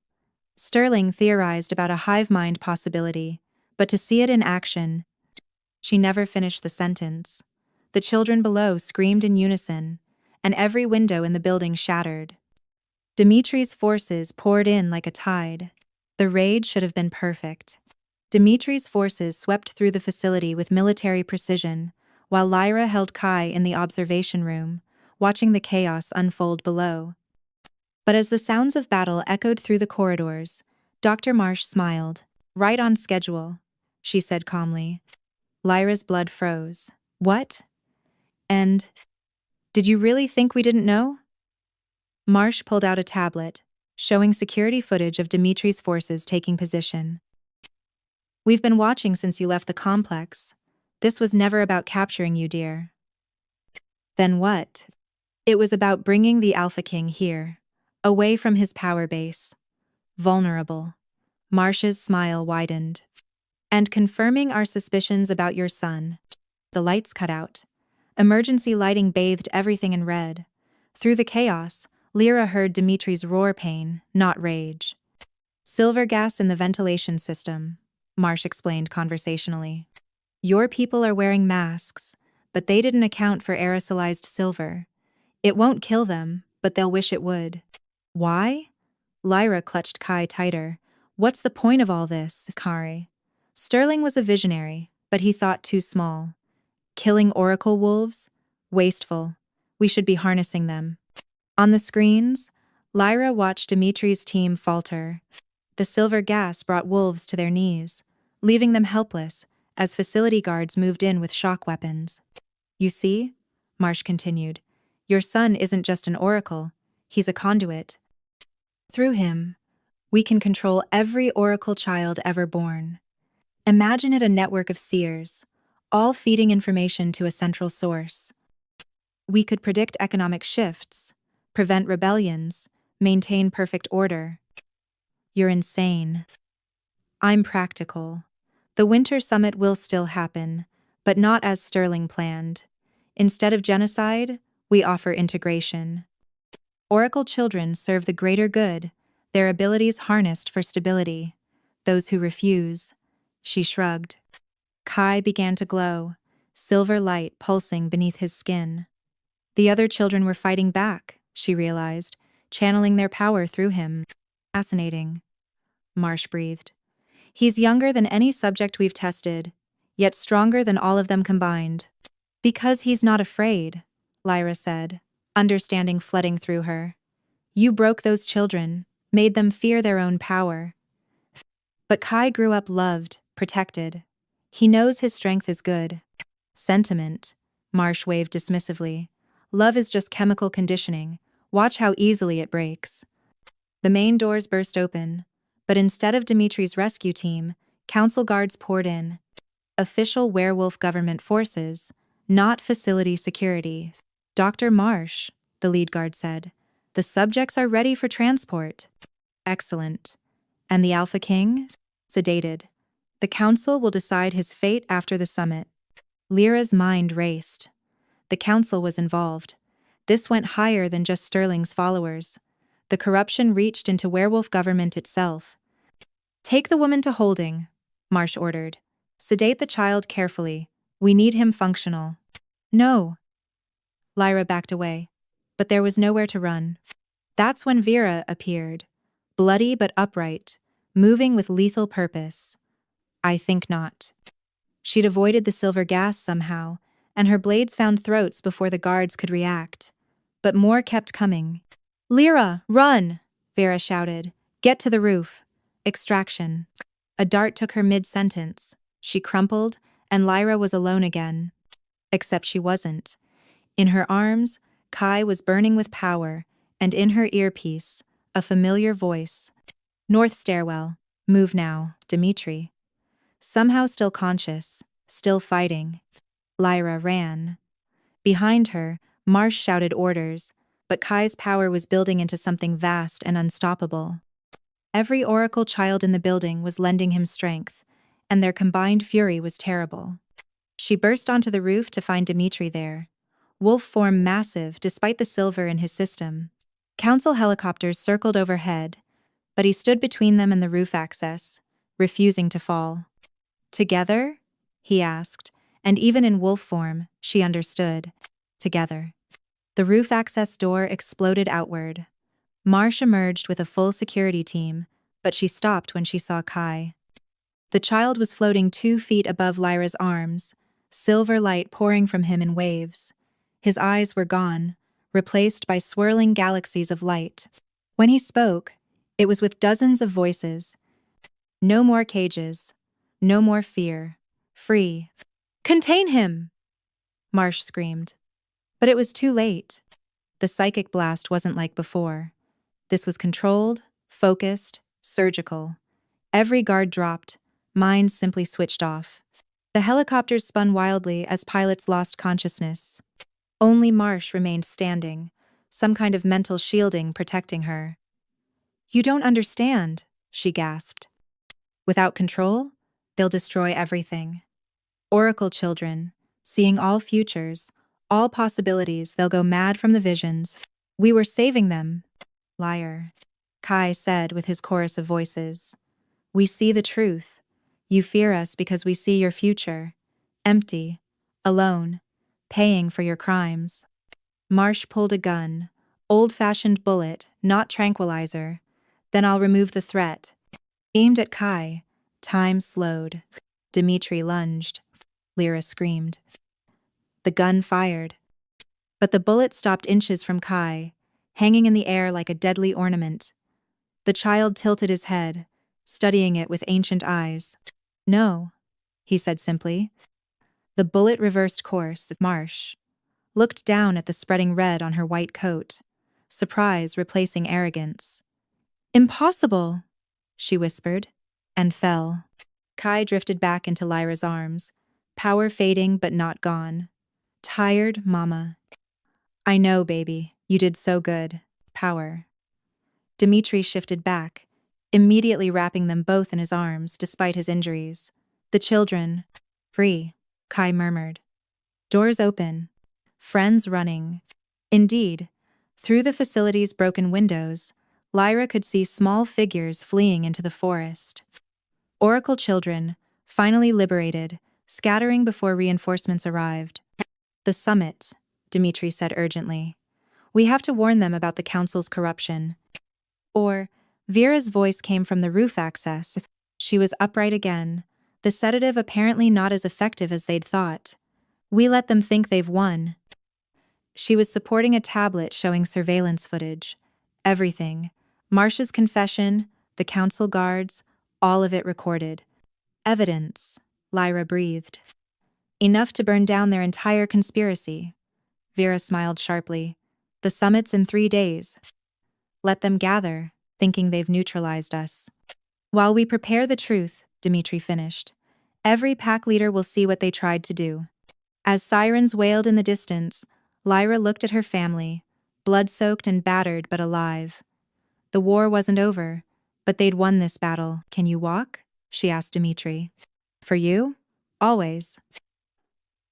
Sterling theorized about a hive mind possibility, but to see it in action, she never finished the sentence. The children below screamed in unison, and every window in the building shattered. Dimitri's forces poured in like a tide. The raid should have been perfect. Dimitri's forces swept through the facility with military precision, while Lyra held Kai in the observation room, watching the chaos unfold below. But as the sounds of battle echoed through the corridors, Dr. Marsh smiled. "Right on schedule," she said calmly. Lyra's blood froze. "What? And did you really think we didn't know?" Marsh pulled out a tablet, showing security footage of Dimitri's forces taking position. "We've been watching since you left the complex. This was never about capturing you, dear." "Then what?" "It was about bringing the Alpha King here, away from his power base. Vulnerable." Marsh's smile widened. "And confirming our suspicions about your son." The lights cut out. Emergency lighting bathed everything in red. Through the chaos, Lyra heard Dimitri's roar pain, not rage. "Silver gas in the ventilation system," Marsh explained conversationally. "Your people are wearing masks, but they didn't account for aerosolized silver. It won't kill them, but they'll wish it would." "Why?" Lyra clutched Kai tighter. "What's the point of all this, Kari?" Sterling was a visionary, but he thought too small. "Killing oracle wolves? Wasteful. We should be harnessing them." On the screens, Lyra watched Dimitri's team falter. The silver gas brought wolves to their knees, leaving them helpless as facility guards moved in with shock weapons. "You see," Marsh continued, "your son isn't just an oracle, he's a conduit. Through him, we can control every oracle child ever born. Imagine it a network of seers, all feeding information to a central source. We could predict economic shifts, prevent rebellions, maintain perfect order." "You're insane." "I'm practical. The Winter Summit will still happen, but not as Sterling planned. Instead of genocide, we offer integration. Oracle children serve the greater good, their abilities harnessed for stability. Those who refuse..." She shrugged. Kai began to glow, silver light pulsing beneath his skin. The other children were fighting back, she realized, channeling their power through him. "Fascinating," Marsh breathed. "He's younger than any subject we've tested, yet stronger than all of them combined." "Because he's not afraid," Lyra said, understanding flooding through her. "You broke those children, made them fear their own power. But Kai grew up loved, protected. He knows his strength is good." "Sentiment," Marsh waved dismissively. "Love is just chemical conditioning. Watch how easily it breaks." The main doors burst open, but instead of Dimitri's rescue team, council guards poured in. Official werewolf government forces, not facility security. "Dr. Marsh," the lead guard said, "the subjects are ready for transport." "Excellent. And the Alpha King?" "Sedated. The council will decide his fate after the summit." Lyra's mind raced. The council was involved. This went higher than just Sterling's followers. The corruption reached into werewolf government itself. "Take the woman to holding," Marsh ordered. "Sedate the child carefully. We need him functional." "No." Lyra backed away, but there was nowhere to run. That's when Vera appeared, bloody but upright, moving with lethal purpose. "I think not." She'd avoided the silver gas somehow, and her blades found throats before the guards could react. But more kept coming. "Lyra, run!" Vera shouted. "Get to the roof." Extraction. A dart took her mid-sentence. She crumpled, and Lyra was alone again. Except she wasn't. In her arms, Kai was burning with power, and in her earpiece, a familiar voice. "North stairwell. Move now, Dimitri." Somehow still conscious, still fighting, Lyra ran. Behind her, Marsh shouted orders, but Kai's power was building into something vast and unstoppable. Every Oracle child in the building was lending him strength, and their combined fury was terrible. She burst onto the roof to find Dimitri there. Wolf form massive despite the silver in his system. Council helicopters circled overhead, but he stood between them and the roof access, refusing to fall. Together? He asked, and even in wolf form, she understood. Together. The roof access door exploded outward. Marsh emerged with a full security team, but she stopped when she saw Kai. The child was floating 2 feet above Lyra's arms, silver light pouring from him in waves. His eyes were gone, replaced by swirling galaxies of light. When he spoke, it was with dozens of voices. No more cages. No more fear. Free. Contain him! Marsh screamed. But it was too late. The psychic blast wasn't like before. This was controlled, focused, surgical. Every guard dropped, minds simply switched off. The helicopters spun wildly as pilots lost consciousness. Only Marsh remained standing, some kind of mental shielding protecting her. "You don't understand," she gasped. "Without control, they'll destroy everything. Oracle children, seeing all futures, all possibilities, they'll go mad from the visions. We were saving them." "Liar," Kai said with his chorus of voices. "We see the truth. You fear us because we see your future. Empty, alone, paying for your crimes." Marsh pulled a gun, old-fashioned bullet, not tranquilizer. "Then I'll remove the threat." Aimed at Kai, time slowed. Dimitri lunged. Lyra screamed. The gun fired. But the bullet stopped inches from Kai, hanging in the air like a deadly ornament. The child tilted his head, studying it with ancient eyes. "No," he said simply. The bullet reversed course. Marsh looked down at the spreading red on her white coat, surprise replacing arrogance. "Impossible," she whispered, and fell. Kai drifted back into Lyra's arms, power fading but not gone. "Tired, Mama." "I know, baby. You did so good. Power." Dimitri shifted back, immediately wrapping them both in his arms despite his injuries. "The children." "Free," Kai murmured. Doors open. Friends running. Indeed, through the facility's broken windows, Lyra could see small figures fleeing into the forest. Oracle children, finally liberated, scattering before reinforcements arrived. "The summit," Dimitri said urgently. "We have to warn them about the council's corruption." Or, Vera's voice came from the roof access. She was upright again, the sedative apparently not as effective as they'd thought. "We let them think they've won." She was supporting a tablet showing surveillance footage. Everything. Marsh's confession, the council guards, all of it recorded. "Evidence," Lyra breathed. "Enough to burn down their entire conspiracy." Vera smiled sharply. "The summit's in 3 days. Let them gather, thinking they've neutralized us. While we prepare the truth," Dimitri finished. "Every pack leader will see what they tried to do." As sirens wailed in the distance, Lyra looked at her family, blood-soaked and battered but alive. The war wasn't over, but they'd won this battle. "Can you walk?" she asked Dimitri. "For you? Always."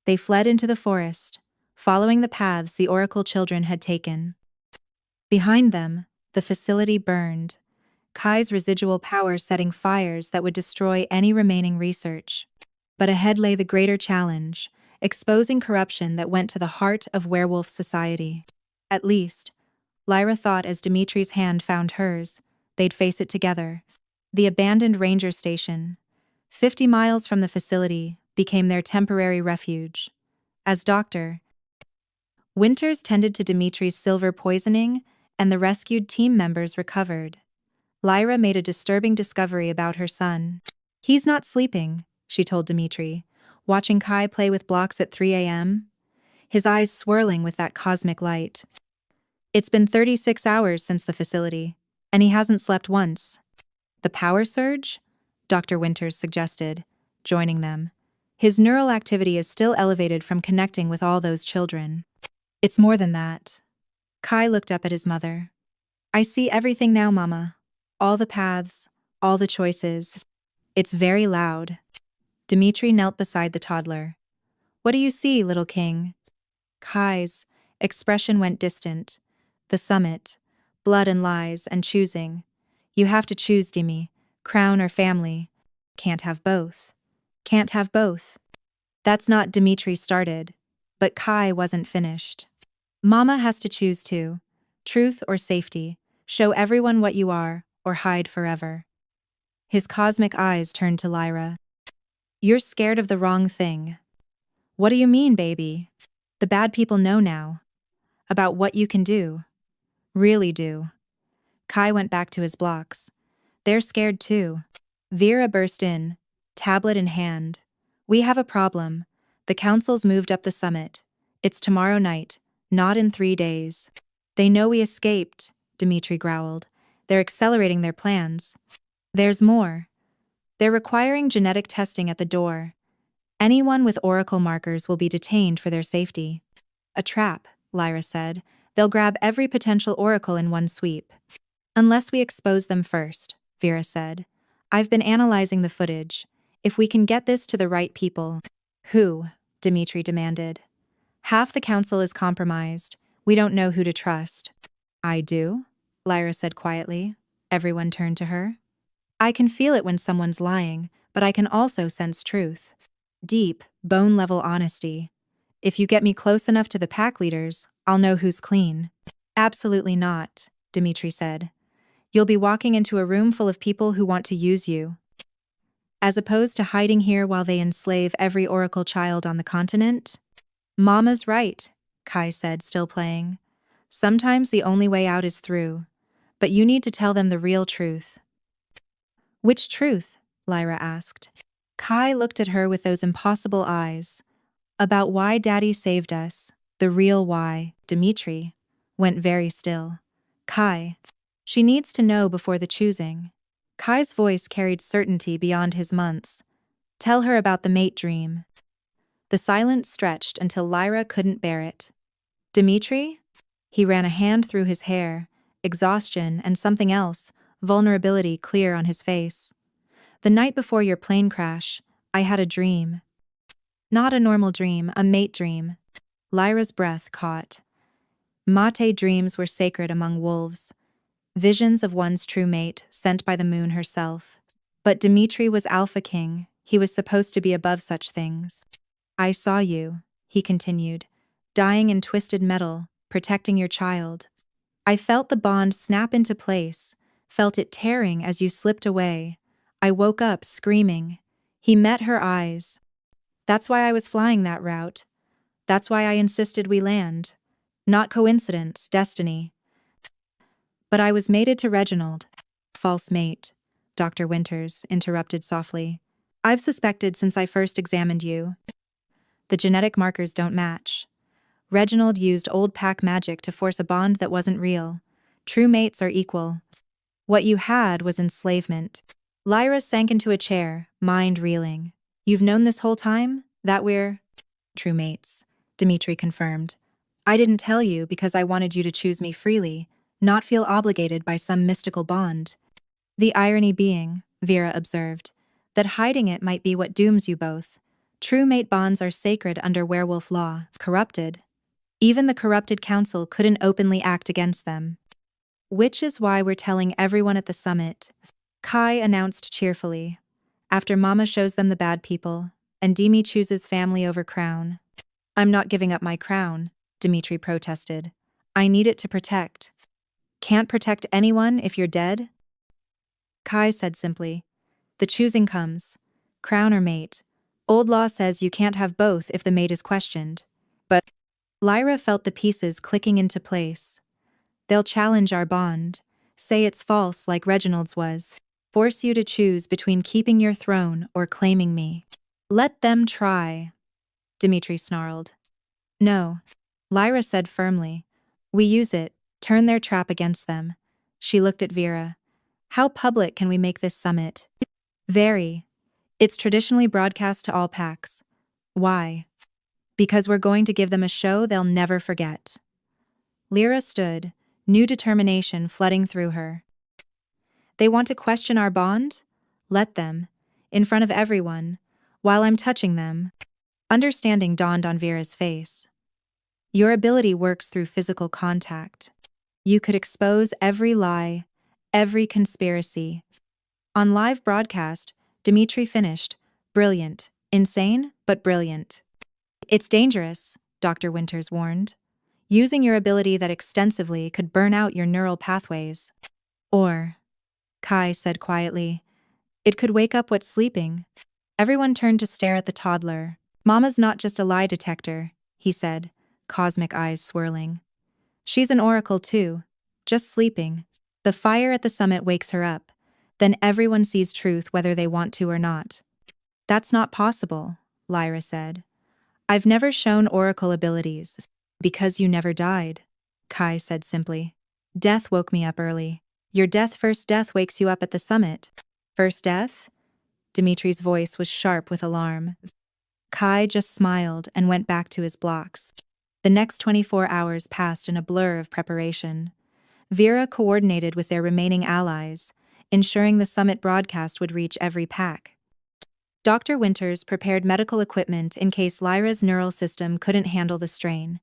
They fled into the forest, following the paths the Oracle children had taken. Behind them, the facility burned, Kai's residual power setting fires that would destroy any remaining research. But ahead lay the greater challenge, exposing corruption that went to the heart of werewolf society. At least, Lyra thought as Dimitri's hand found hers, they'd face it together. The abandoned ranger station, 50 miles from the facility, became their temporary refuge. As Dr. Winters tended to Dimitri's silver poisoning, and the rescued team members recovered, Lyra made a disturbing discovery about her son. "He's not sleeping," she told Dimitri, watching Kai play with blocks at 3 a.m., his eyes swirling with that cosmic light. "It's been 36 hours since the facility, and he hasn't slept once." "The power surge?" Dr. Winters suggested, joining them. "His neural activity is still elevated from connecting with all those children." "It's more than that." Kai looked up at his mother. "I see everything now, Mama. All the paths, all the choices. It's very loud. Dimitri knelt beside the toddler. What do you see, little king? Kai's expression went distant. The summit. Blood and lies and choosing. You have to choose, Dimi. Crown or family. Can't have both. Can't have both. That's not Dimitri started. But Kai wasn't finished. Mama has to choose too. Truth or safety. Show everyone what you are, or hide forever. His cosmic eyes turned to Lyra. You're scared of the wrong thing. What do you mean, baby? The bad people know now. About what you can do. Really do. Kai went back to his blocks. They're scared too. Vera burst in, tablet in hand. We have a problem. The council's moved up the summit. It's tomorrow night, not in 3 days. They know we escaped, Dimitri growled. They're accelerating their plans. There's more. They're requiring genetic testing at the door. Anyone with oracle markers will be detained for their safety. A trap, Lyra said. They'll grab every potential oracle in one sweep. Unless we expose them first, Vera said. I've been analyzing the footage. If we can get this to the right people. Who? Dimitri demanded. Half the council is compromised. We don't know who to trust. I do, Lyra said quietly. Everyone turned to her. I can feel it when someone's lying, but I can also sense truth. Deep, bone-level honesty. If you get me close enough to the pack leaders, I'll know who's clean. Absolutely not, Dimitri said. You'll be walking into a room full of people who want to use you. As opposed to hiding here while they enslave every oracle child on the continent? Mama's right, Kai said, still playing. Sometimes the only way out is through. But you need to tell them the real truth. Which truth? Lyra asked. Kai looked at her with those impossible eyes. About why Daddy saved us, the real why, Dimitri, went very still. Kai. She needs to know before the choosing. Kai's voice carried certainty beyond his months. Tell her about the mate dream. The silence stretched until Lyra couldn't bear it. Dimitri? He ran a hand through his hair, exhaustion and something else, vulnerability clear on his face. The night before your plane crash, I had a dream. Not a normal dream, a mate dream. Lyra's breath caught. Mate dreams were sacred among wolves. Visions of one's true mate, sent by the moon herself. But Dimitri was Alpha King. He was supposed to be above such things. I saw you, he continued, dying in twisted metal, protecting your child. I felt the bond snap into place, felt it tearing as you slipped away. I woke up screaming. He met her eyes. That's why I was flying that route. That's why I insisted we land. Not coincidence, destiny. But I was mated to Reginald. False mate, Dr. Winters interrupted softly. I've suspected since I first examined you. The genetic markers don't match. Reginald used old pack magic to force a bond that wasn't real. True mates are equal. What you had was enslavement. Lyra sank into a chair, mind reeling. You've known this whole time? That we're true mates, Dimitri confirmed. I didn't tell you because I wanted you to choose me freely, not feel obligated by some mystical bond. The irony being, Vera observed, that hiding it might be what dooms you both. True mate bonds are sacred under werewolf law, corrupted. Even the corrupted council couldn't openly act against them. Which is why we're telling everyone at the summit, Kai announced cheerfully. After Mama shows them the bad people, and Dimi chooses family over crown. I'm not giving up my crown, Dimitri protested. I need it to protect. Can't protect anyone if you're dead? Kai said simply. The choosing comes. Crown or mate. Old law says you can't have both if the mate is questioned. But Lyra felt the pieces clicking into place. They'll challenge our bond, say it's false like Reginald's was, force you to choose between keeping your throne or claiming me. Let them try, Dimitri snarled. No, Lyra said firmly. We use it, turn their trap against them. She looked at Vera. How public can we make this summit? Very. It's traditionally broadcast to all packs. Why? Because we're going to give them a show they'll never forget. Lyra stood, new determination flooding through her. They want to question our bond? Let them. In front of everyone. While I'm touching them. Understanding dawned on Vera's face. Your ability works through physical contact. You could expose every lie, every conspiracy. On live broadcast, Dmitri finished. Brilliant. Insane, but brilliant. It's dangerous, Dr. Winters warned. Using your ability that extensively could burn out your neural pathways. Or, Kai said quietly, it could wake up what's sleeping. Everyone turned to stare at the toddler. Mama's not just a lie detector, he said, cosmic eyes swirling. She's an oracle too, just sleeping. The fire at the summit wakes her up. Then everyone sees truth whether they want to or not. That's not possible, Lyra said. I've never shown oracle abilities. Because you never died, Kai said simply. Death woke me up early. Your first death wakes you up at the summit. First death? Dimitri's voice was sharp with alarm. Kai just smiled and went back to his blocks. The next 24 hours passed in a blur of preparation. Vera coordinated with their remaining allies, ensuring the summit broadcast would reach every pack. Dr. Winters prepared medical equipment in case Lyra's neural system couldn't handle the strain.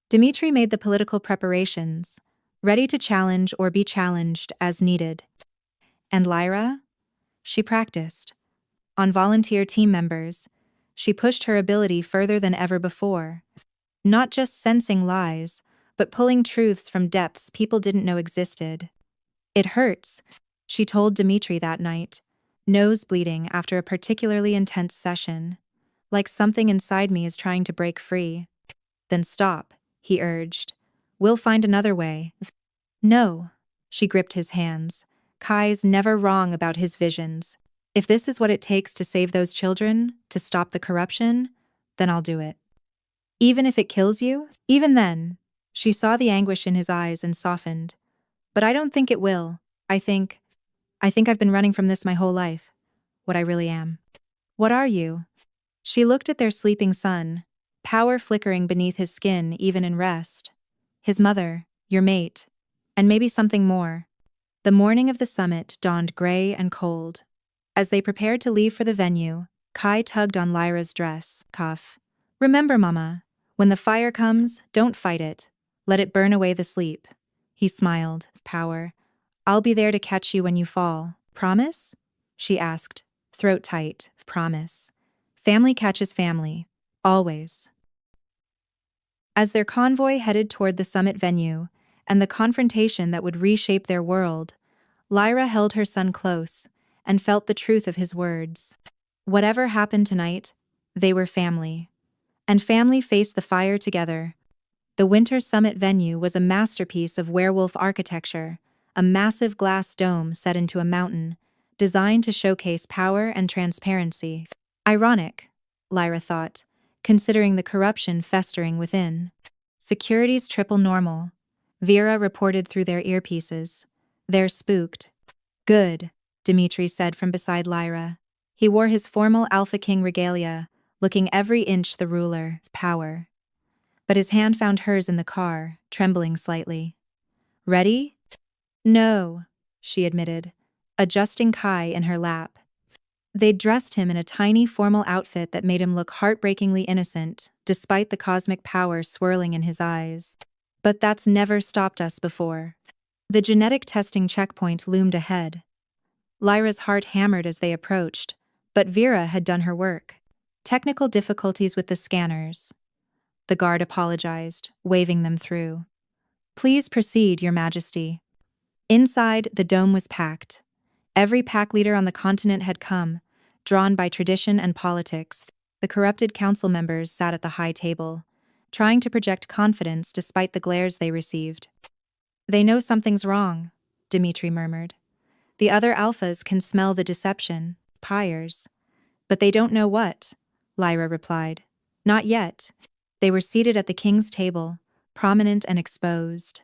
Dmitri made the political preparations, ready to challenge or be challenged as needed. And Lyra? She practiced. On volunteer team members, she pushed her ability further than ever before. Not just sensing lies, but pulling truths from depths people didn't know existed. It hurts, she told Dmitri that night, nose bleeding after a particularly intense session. Like something inside me is trying to break free. Then stop, he urged. We'll find another way. No, she gripped his hands. Kai's never wrong about his visions. If this is what it takes to save those children, to stop the corruption, then I'll do it. Even if it kills you? Even then, she saw the anguish in his eyes and softened. But I don't think it will. I think I've been running from this my whole life. What I really am. What are you? She looked at their sleeping son, power flickering beneath his skin even in rest. His mother, your mate, and maybe something more. The morning of the summit dawned gray and cold. As they prepared to leave for the venue, Kai tugged on Lyra's dress, cuff. Remember, Mama, when the fire comes, don't fight it. Let it burn away the sleep. He smiled, power. I'll be there to catch you when you fall. Promise? She asked, throat tight. Promise. Family catches family. Always. As their convoy headed toward the summit venue, and the confrontation that would reshape their world, Lyra held her son close and felt the truth of his words. Whatever happened tonight, they were family. And family faced the fire together. The Winter Summit venue was a masterpiece of werewolf architecture, a massive glass dome set into a mountain, designed to showcase power and transparency. Ironic, Lyra thought, considering the corruption festering within. Security's triple normal, Vera reported through their earpieces. They're spooked. Good, Dmitri said from beside Lyra. He wore his formal Alpha King regalia, looking every inch the ruler's power. But his hand found hers in the car, trembling slightly. Ready? No, she admitted, adjusting Kai in her lap. They'd dressed him in a tiny formal outfit that made him look heartbreakingly innocent, despite the cosmic power swirling in his eyes. But that's never stopped us before. The genetic testing checkpoint loomed ahead. Lyra's heart hammered as they approached, but Vera had done her work. Technical difficulties with the scanners. The guard apologized, waving them through. Please proceed, Your Majesty. Inside, the dome was packed. Every pack leader on the continent had come, drawn by tradition and politics. The corrupted council members sat at the high table, trying to project confidence despite the glares they received. They know something's wrong, Dmitri murmured. The other alphas can smell the deception, pyres. But they don't know what, Lyra replied. Not yet. They were seated at the king's table, prominent and exposed.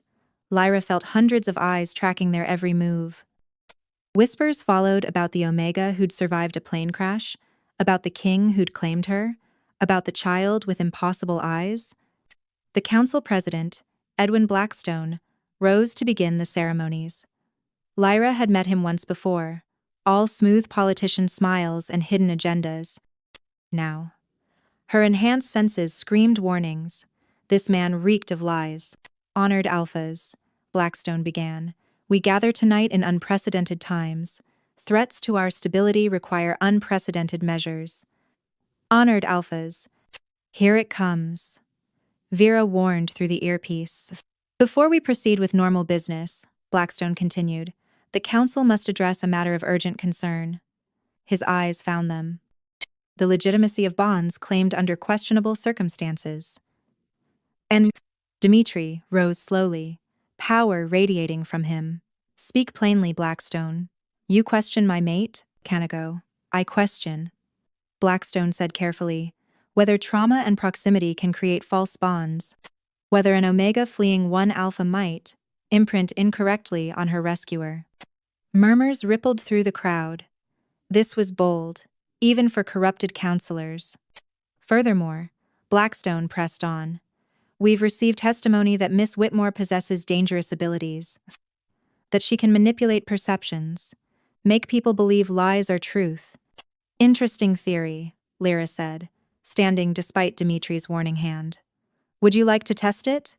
Lyra felt hundreds of eyes tracking their every move. Whispers followed about the Omega who'd survived a plane crash, about the king who'd claimed her, about the child with impossible eyes. The council president, Edwin Blackstone, rose to begin the ceremonies. Lyra had met him once before, all smooth politician smiles and hidden agendas. Now, her enhanced senses screamed warnings. This man reeked of lies. Honored alphas, Blackstone began. We gather tonight in unprecedented times. Threats to our stability require unprecedented measures. Honored alphas, here it comes. Vera warned through the earpiece. Before we proceed with normal business, Blackstone continued, the council must address a matter of urgent concern. His eyes found them. The legitimacy of bonds claimed under questionable circumstances. And Dmitri rose slowly, power radiating from him. Speak plainly, Blackstone. You question my mate, Canago. I question. Blackstone said carefully, whether trauma and proximity can create false bonds, whether an omega fleeing one alpha might imprint incorrectly on her rescuer. Murmurs rippled through the crowd. This was bold, even for corrupted counselors. Furthermore, Blackstone pressed on. We've received testimony that Miss Whitmore possesses dangerous abilities, that she can manipulate perceptions, make people believe lies are truth. Interesting theory, Lyra said, standing despite Dimitri's warning hand. Would you like to test it?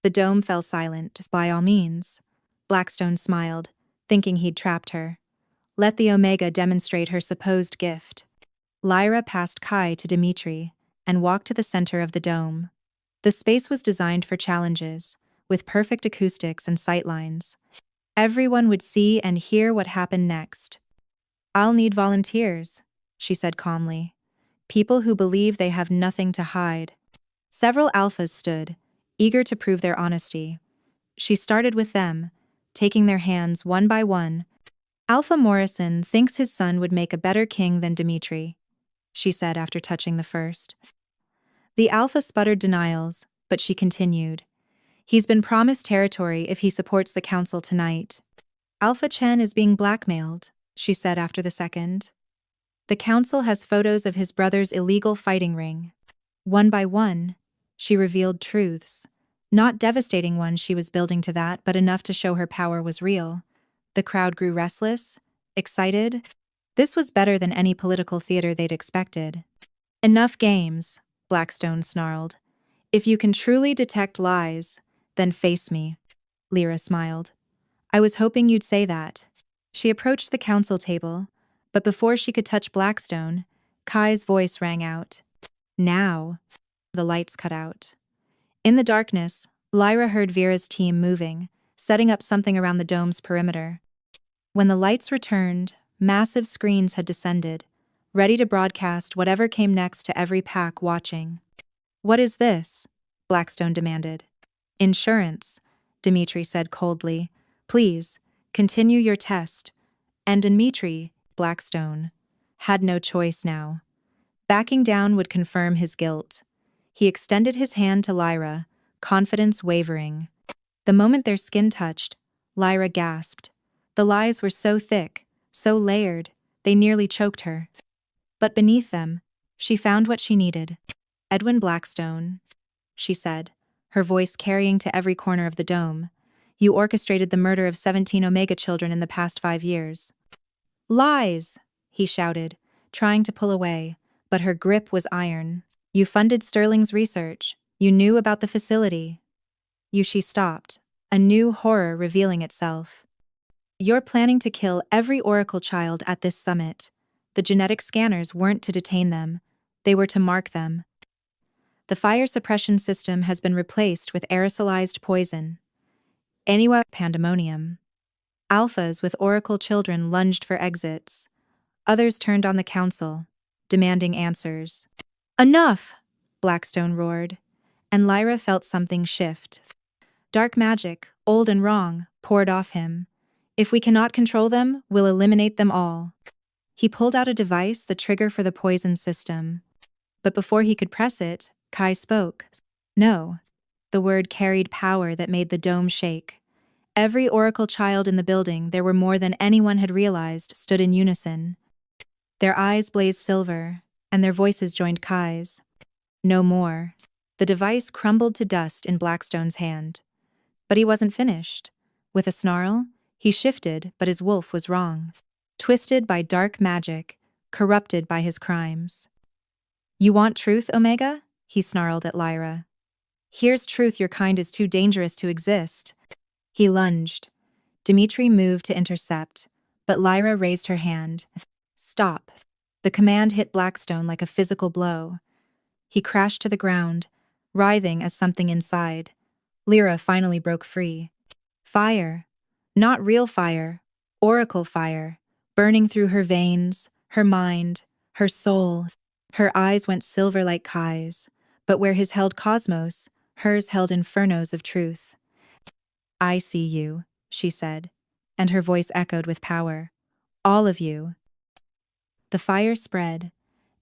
The dome fell silent. By all means. Blackstone smiled, thinking he'd trapped her. Let the Omega demonstrate her supposed gift. Lyra passed Kai to Dimitri and walked to the center of the dome. The space was designed for challenges, with perfect acoustics and sightlines. Everyone would see and hear what happened next. I'll need volunteers, she said calmly. People who believe they have nothing to hide. Several alphas stood, eager to prove their honesty. She started with them, taking their hands one by one. Alpha Morrison thinks his son would make a better king than Dimitri, she said after touching the first. The alpha sputtered denials, but she continued. He's been promised territory if he supports the council tonight. Alpha Chen is being blackmailed, she said after the second. The council has photos of his brother's illegal fighting ring. One by one, she revealed truths. Not devastating ones she was building to that, but enough to show her power was real. The crowd grew restless, excited. This was better than any political theater they'd expected. Enough games, Blackstone snarled. If you can truly detect lies, then face me. Lyra smiled. I was hoping you'd say that. She approached the council table, but before she could touch Blackstone, Kai's voice rang out. Now. The lights cut out. In the darkness, Lyra heard Vera's team moving, setting up something around the dome's perimeter. When the lights returned, massive screens had descended, ready to broadcast whatever came next to every pack watching. What is this? Blackstone demanded. Insurance, Dimitri said coldly. Please, continue your test. And Dimitri, Blackstone, had no choice now. Backing down would confirm his guilt. He extended his hand to Lyra, confidence wavering. The moment their skin touched, Lyra gasped. The lies were so thick, so layered, they nearly choked her. But beneath them, she found what she needed. Edwin Blackstone, she said, her voice carrying to every corner of the dome. You orchestrated the murder of 17 Omega children in the past 5 years. Lies, he shouted, trying to pull away, but her grip was iron. You funded Sterling's research. You knew about the facility. She stopped, a new horror revealing itself. You're planning to kill every Oracle child at this summit. The genetic scanners weren't to detain them, they were to mark them. The fire suppression system has been replaced with aerosolized poison. Anyway, pandemonium. Alphas with Oracle children lunged for exits. Others turned on the council, demanding answers. Enough! Blackstone roared, and Lyra felt something shift. Dark magic, old and wrong, poured off him. If we cannot control them, we'll eliminate them all. He pulled out a device, the trigger for the poison system. But before he could press it, Kai spoke. No. The word carried power that made the dome shake. Every Oracle child in the building, there were more than anyone had realized, stood in unison. Their eyes blazed silver, and their voices joined Kai's. No more. The device crumbled to dust in Blackstone's hand. But he wasn't finished. With a snarl, He shifted, but his wolf was wrong. Twisted by dark magic, corrupted by his crimes. You want truth, Omega? He snarled at Lyra. Here's truth, your kind is too dangerous to exist. He lunged. Dimitri moved to intercept, but Lyra raised her hand. Stop. The command hit Blackstone like a physical blow. He crashed to the ground, writhing as something inside. Lyra finally broke free. Fire. Not real fire. Oracle fire. Burning through her veins, her mind, her soul. Her eyes went silver like Kai's, but where his held cosmos, hers held infernos of truth. I see you, she said, and her voice echoed with power. All of you. The fire spread.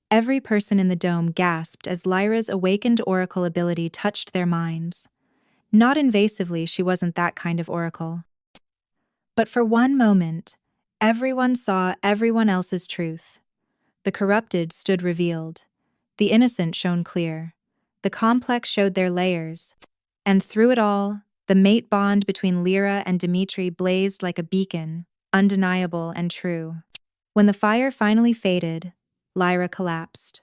Every person in the dome gasped as Lyra's awakened oracle ability touched their minds. Not invasively, she wasn't that kind of oracle. But for one moment, everyone saw everyone else's truth. The corrupted stood revealed. The innocent shone clear. The complex showed their layers. And through it all, the mate bond between Lyra and Dimitri blazed like a beacon, undeniable and true. When the fire finally faded, Lyra collapsed.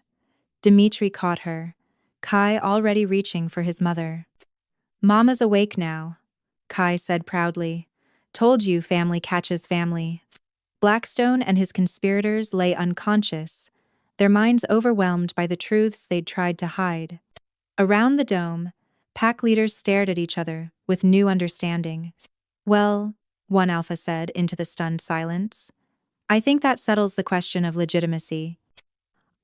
Dimitri caught her, Kai already reaching for his mother. Mama's awake now, Kai said proudly. Told you family catches family. Blackstone and his conspirators lay unconscious, their minds overwhelmed by the truths they'd tried to hide. Around the dome, pack leaders stared at each other with new understanding. Well, one alpha said into the stunned silence, I think that settles the question of legitimacy.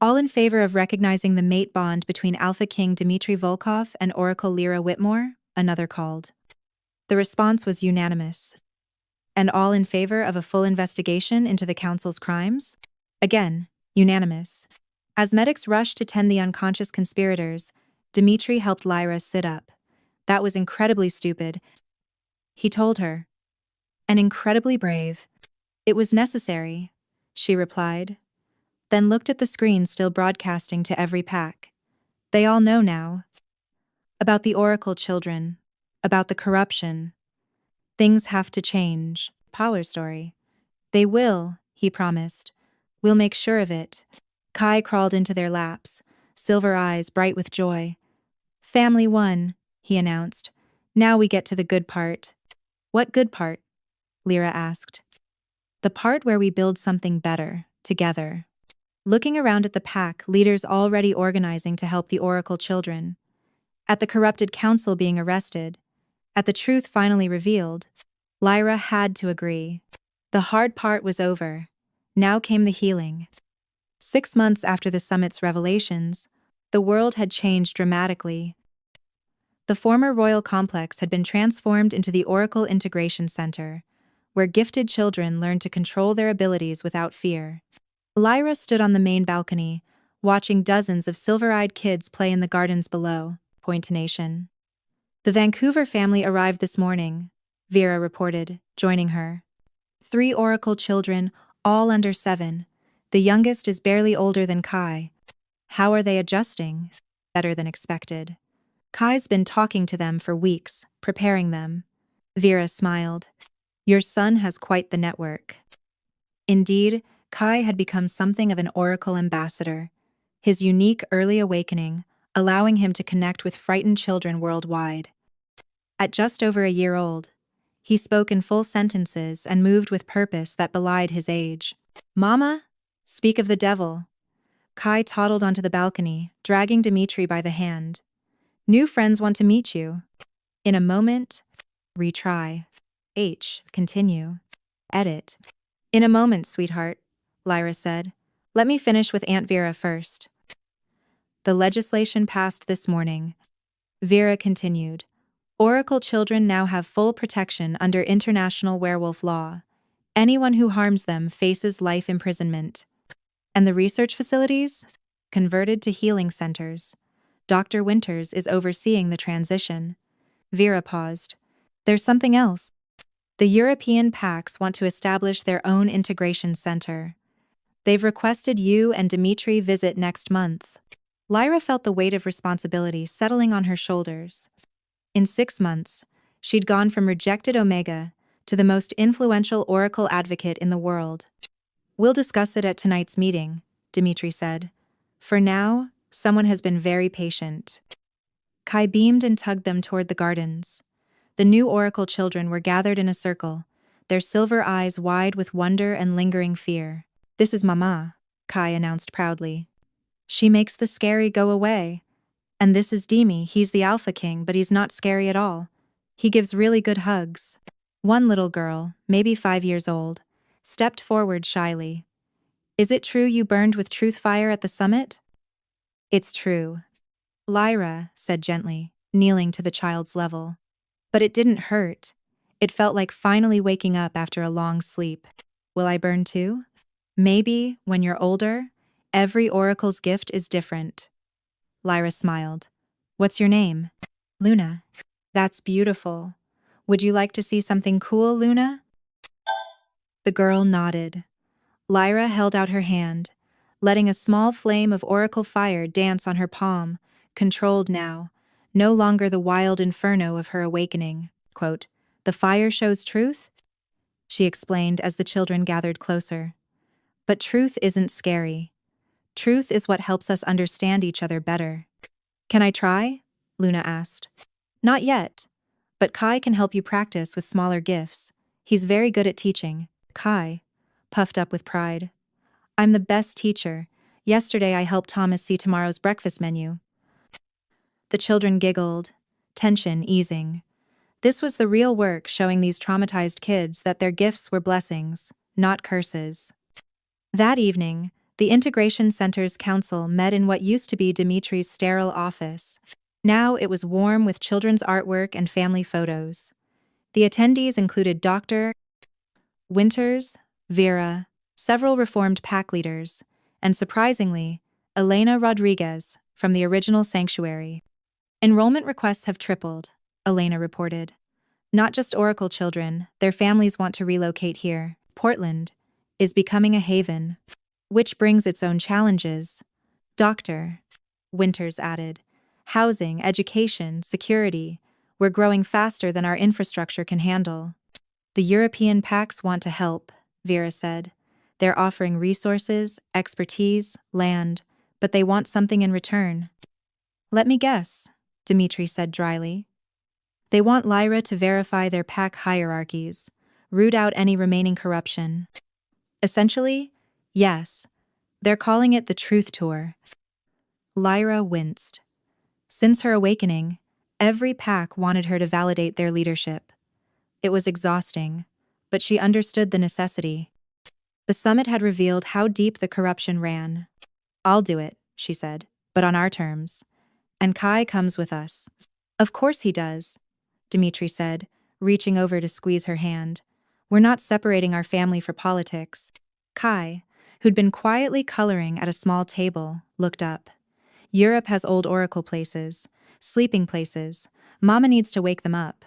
All in favor of recognizing the mate bond between Alpha King Dmitry Volkov and Oracle Lyra Whitmore, another called. The response was unanimous. And all in favor of a full investigation into the Council's crimes? Again, unanimous. As medics rushed to tend the unconscious conspirators, Dmitri helped Lyra sit up. That was incredibly stupid, he told her. And incredibly brave. It was necessary, she replied, then looked at the screen still broadcasting to every pack. They all know now. About the Oracle children. About the corruption. Things have to change. Power story. They will, he promised. We'll make sure of it. Kai crawled into their laps, silver eyes bright with joy. Family won, he announced. Now we get to the good part. What good part? Lyra asked. The part where we build something better, together. Looking around at the pack, leaders already organizing to help the Oracle children. At the corrupted council being arrested. At the truth finally revealed. Lyra had to agree. The hard part was over. Now came the healing. 6 months after the summit's revelations, the world had changed dramatically. The former royal complex had been transformed into the Oracle Integration Center, where gifted children learned to control their abilities without fear. Lyra stood on the main balcony, watching dozens of silver-eyed kids play in the gardens below. Pointonation. The Vancouver family arrived this morning, Vera reported, joining her. 3 Oracle children, all under 7. The youngest is barely older than Kai. How are they adjusting? Better than expected. Kai's been talking to them for weeks, preparing them. Vera smiled. Your son has quite the network. Indeed, Kai had become something of an Oracle ambassador. His unique early awakening, allowing him to connect with frightened children worldwide. At just over a year old, he spoke in full sentences and moved with purpose that belied his age. Mama? Speak of the devil. Kai toddled onto the balcony, dragging Dmitri by the hand. New friends want to meet you. In a moment. Retry. Continue. Edit. In a moment, sweetheart, Lyra said. Let me finish with Aunt Vera first. The legislation passed this morning. Vera continued. Oracle children now have full protection under international werewolf law. Anyone who harms them faces life imprisonment. And the research facilities? Converted to healing centers. Dr. Winters is overseeing the transition. Vera paused. There's something else. The European packs want to establish their own integration center. They've requested you and Dmitri visit next month. Lyra felt the weight of responsibility settling on her shoulders. In 6 months, she'd gone from rejected Omega to the most influential oracle advocate in the world. We'll discuss it at tonight's meeting, Dmitri said. For now, someone has been very patient. Kai beamed and tugged them toward the gardens. The new oracle children were gathered in a circle, their silver eyes wide with wonder and lingering fear. This is Mama, Kai announced proudly. She makes the scary go away. And this is Dimi, he's the Alpha King, but he's not scary at all. He gives really good hugs. One little girl, maybe 5 years old, stepped forward shyly. Is it true you burned with truth fire at the summit? It's true, Lyra said gently, kneeling to the child's level. But it didn't hurt. It felt like finally waking up after a long sleep. Will I burn too? Maybe, when you're older. Every oracle's gift is different. Lyra smiled. What's your name? Luna. That's beautiful. Would you like to see something cool, Luna? The girl nodded. Lyra held out her hand, letting a small flame of oracle fire dance on her palm, controlled now, no longer the wild inferno of her awakening. Quote, "The fire shows truth?" she explained as the children gathered closer. But truth isn't scary. Truth is what helps us understand each other better. Can I try? Luna asked. Not yet. But Kai can help you practice with smaller gifts. He's very good at teaching. Kai, puffed up with pride. I'm the best teacher. Yesterday I helped Thomas see tomorrow's breakfast menu. The children giggled, tension easing. This was the real work, showing these traumatized kids that their gifts were blessings, not curses. That evening, the Integration Center's council met in what used to be Dimitri's sterile office. Now it was warm with children's artwork and family photos. The attendees included Dr. Winters, Vera, several Reformed pack leaders, and surprisingly, Elena Rodriguez from the original sanctuary. Enrollment requests have tripled, Elena reported. Not just Oracle children, their families want to relocate here. Portland is becoming a haven, which brings its own challenges. Dr. Winters added, housing, education, security, we're growing faster than our infrastructure can handle. The European PACs want to help, Vera said. They're offering resources, expertise, land, but they want something in return. Let me guess, Dmitri said dryly. They want Lyra to verify their PAC hierarchies, root out any remaining corruption. Essentially, yes. They're calling it the Truth Tour. Lyra winced. Since her awakening, every PAC wanted her to validate their leadership. It was exhausting, but she understood the necessity. The summit had revealed how deep the corruption ran. I'll do it, she said, but on our terms. And Kai comes with us. Of course he does, Dmitri said, reaching over to squeeze her hand. We're not separating our family for politics. Kai, who'd been quietly coloring at a small table, looked up. Europe has old oracle places, sleeping places. Mama needs to wake them up.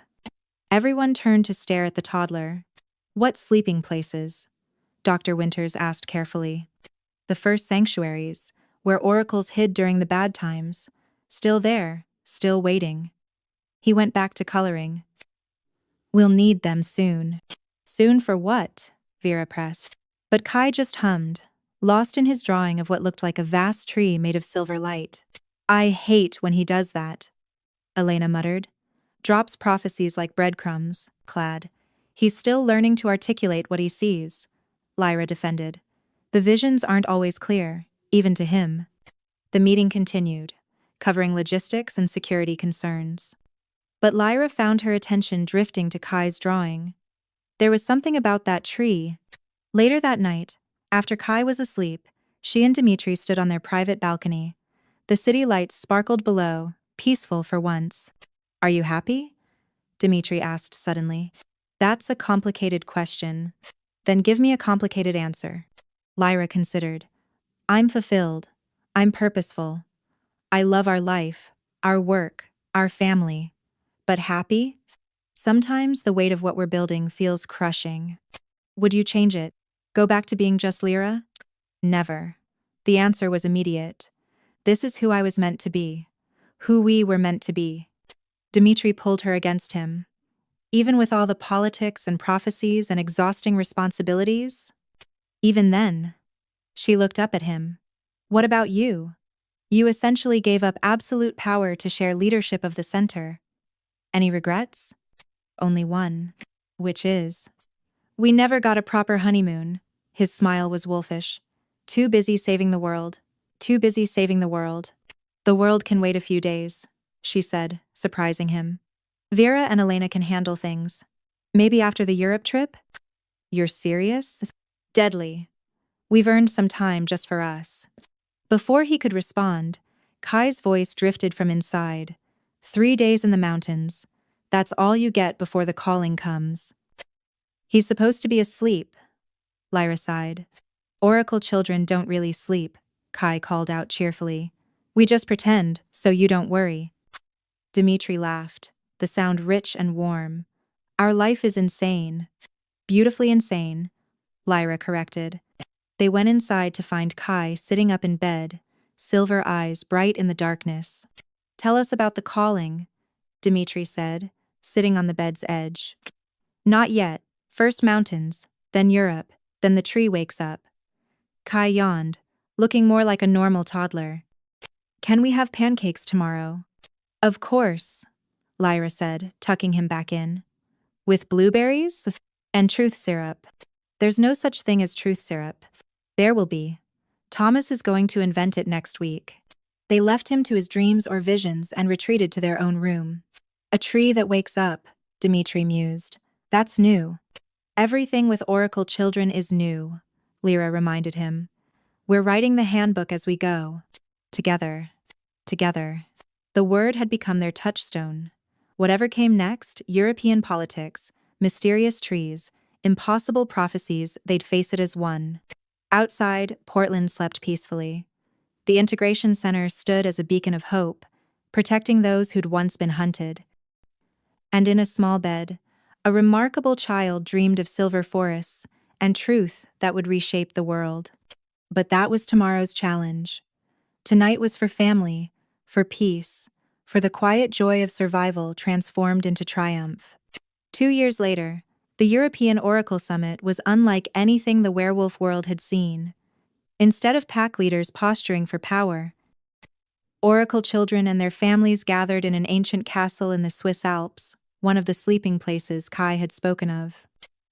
Everyone turned to stare at the toddler. What sleeping places? Dr. Winters asked carefully. The first sanctuaries, where oracles hid during the bad times. Still there, still waiting. He went back to coloring. We'll need them soon. Soon for what? Vera pressed. But Kai just hummed, lost in his drawing of what looked like a vast tree made of silver light. I hate when he does that, Elena muttered. Drops prophecies like breadcrumbs, clad. He's still learning to articulate what he sees, Lyra defended. The visions aren't always clear, even to him. The meeting continued, covering logistics and security concerns. But Lyra found her attention drifting to Kai's drawing. There was something about that tree. Later that night, after Kai was asleep, she and Dmitri stood on their private balcony. The city lights sparkled below, peaceful for once. Are you happy? Dmitri asked suddenly. That's a complicated question. Then give me a complicated answer. Lyra considered. I'm fulfilled. I'm purposeful. I love our life, our work, our family. But happy? Sometimes the weight of what we're building feels crushing. Would you change it? Go back to being just Lyra? Never. The answer was immediate. This is who I was meant to be. Who we were meant to be. Dmitri pulled her against him. Even with all the politics and prophecies and exhausting responsibilities? Even then, she looked up at him. What about you? You essentially gave up absolute power to share leadership of the center. Any regrets? Only one. Which is? We never got a proper honeymoon. His smile was wolfish. Too busy saving the world. Too busy saving the world. The world can wait a few days, she said, surprising him. Vera and Elena can handle things. Maybe after the Europe trip? You're serious? Deadly. We've earned some time just for us. Before he could respond, Kai's voice drifted from inside. 3 days in the mountains. That's all you get before the calling comes. He's supposed to be asleep, Lyra sighed. Oracle children don't really sleep, Kai called out cheerfully. We just pretend, so you don't worry. Dmitri laughed, the sound rich and warm. Our life is insane. Beautifully insane, Lyra corrected. They went inside to find Kai sitting up in bed, silver eyes bright in the darkness. Tell us about the calling, Dmitri said, sitting on the bed's edge. Not yet. First mountains, then Europe, then the tree wakes up. Kai yawned, looking more like a normal toddler. Can we have pancakes tomorrow? Of course, Lyra said, tucking him back in. With blueberries? And truth syrup. There's no such thing as truth syrup. There will be. Thomas is going to invent it next week. They left him to his dreams or visions and retreated to their own room. A tree that wakes up, Dmitri mused. That's new. Everything with Oracle children is new, Lyra reminded him. We're writing the handbook as we go. Together. Together. The word had become their touchstone. Whatever came next, European politics, mysterious trees, impossible prophecies, they'd face it as one. Outside, Portland slept peacefully. The Integration Center stood as a beacon of hope, protecting those who'd once been hunted. And in a small bed, a remarkable child dreamed of silver forests and truth that would reshape the world. But that was tomorrow's challenge. Tonight was for family, for peace, for the quiet joy of survival transformed into triumph. 2 years later, the European Oracle Summit was unlike anything the werewolf world had seen. Instead of pack leaders posturing for power, Oracle children and their families gathered in an ancient castle in the Swiss Alps, one of the sleeping places Kai had spoken of.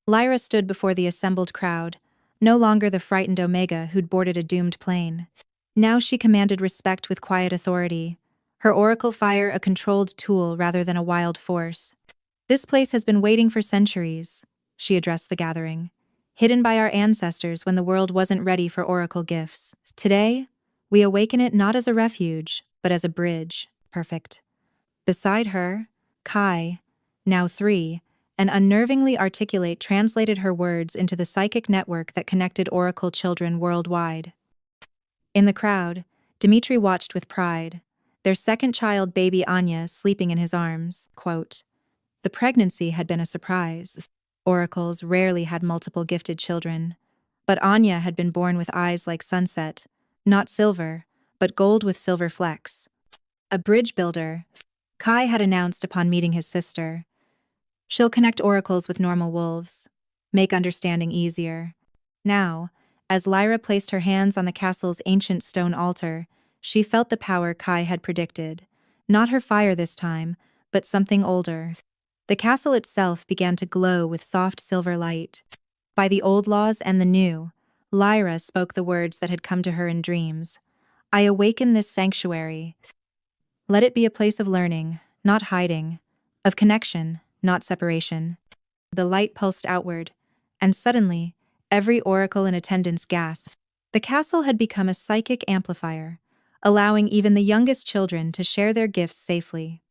Lyra stood before the assembled crowd, no longer the frightened Omega who'd boarded a doomed plane. Now she commanded respect with quiet authority, her oracle fire a controlled tool rather than a wild force. This place has been waiting for centuries, she addressed the gathering, hidden by our ancestors when the world wasn't ready for oracle gifts. Today, we awaken it not as a refuge, but as a bridge. Perfect. Beside her, Kai, now 3, and unnervingly articulate translated her words into the psychic network that connected oracle children worldwide. In the crowd, Dmitri watched with pride, their second child baby Anya sleeping in his arms. Quote, the pregnancy had been a surprise. Oracles rarely had multiple gifted children, but Anya had been born with eyes like sunset, not silver, but gold with silver flecks. A bridge builder, Kai had announced upon meeting his sister. She'll connect oracles with normal wolves, make understanding easier. Now, as Lyra placed her hands on the castle's ancient stone altar, she felt the power Kai had predicted. Not her fire this time, but something older. The castle itself began to glow with soft silver light. By the old laws and the new, Lyra spoke the words that had come to her in dreams. I awaken this sanctuary. Let it be a place of learning, not hiding, of connection, not separation. The light pulsed outward, and suddenly, every oracle in attendance gasped. The castle had become a psychic amplifier, allowing even the youngest children to share their gifts safely.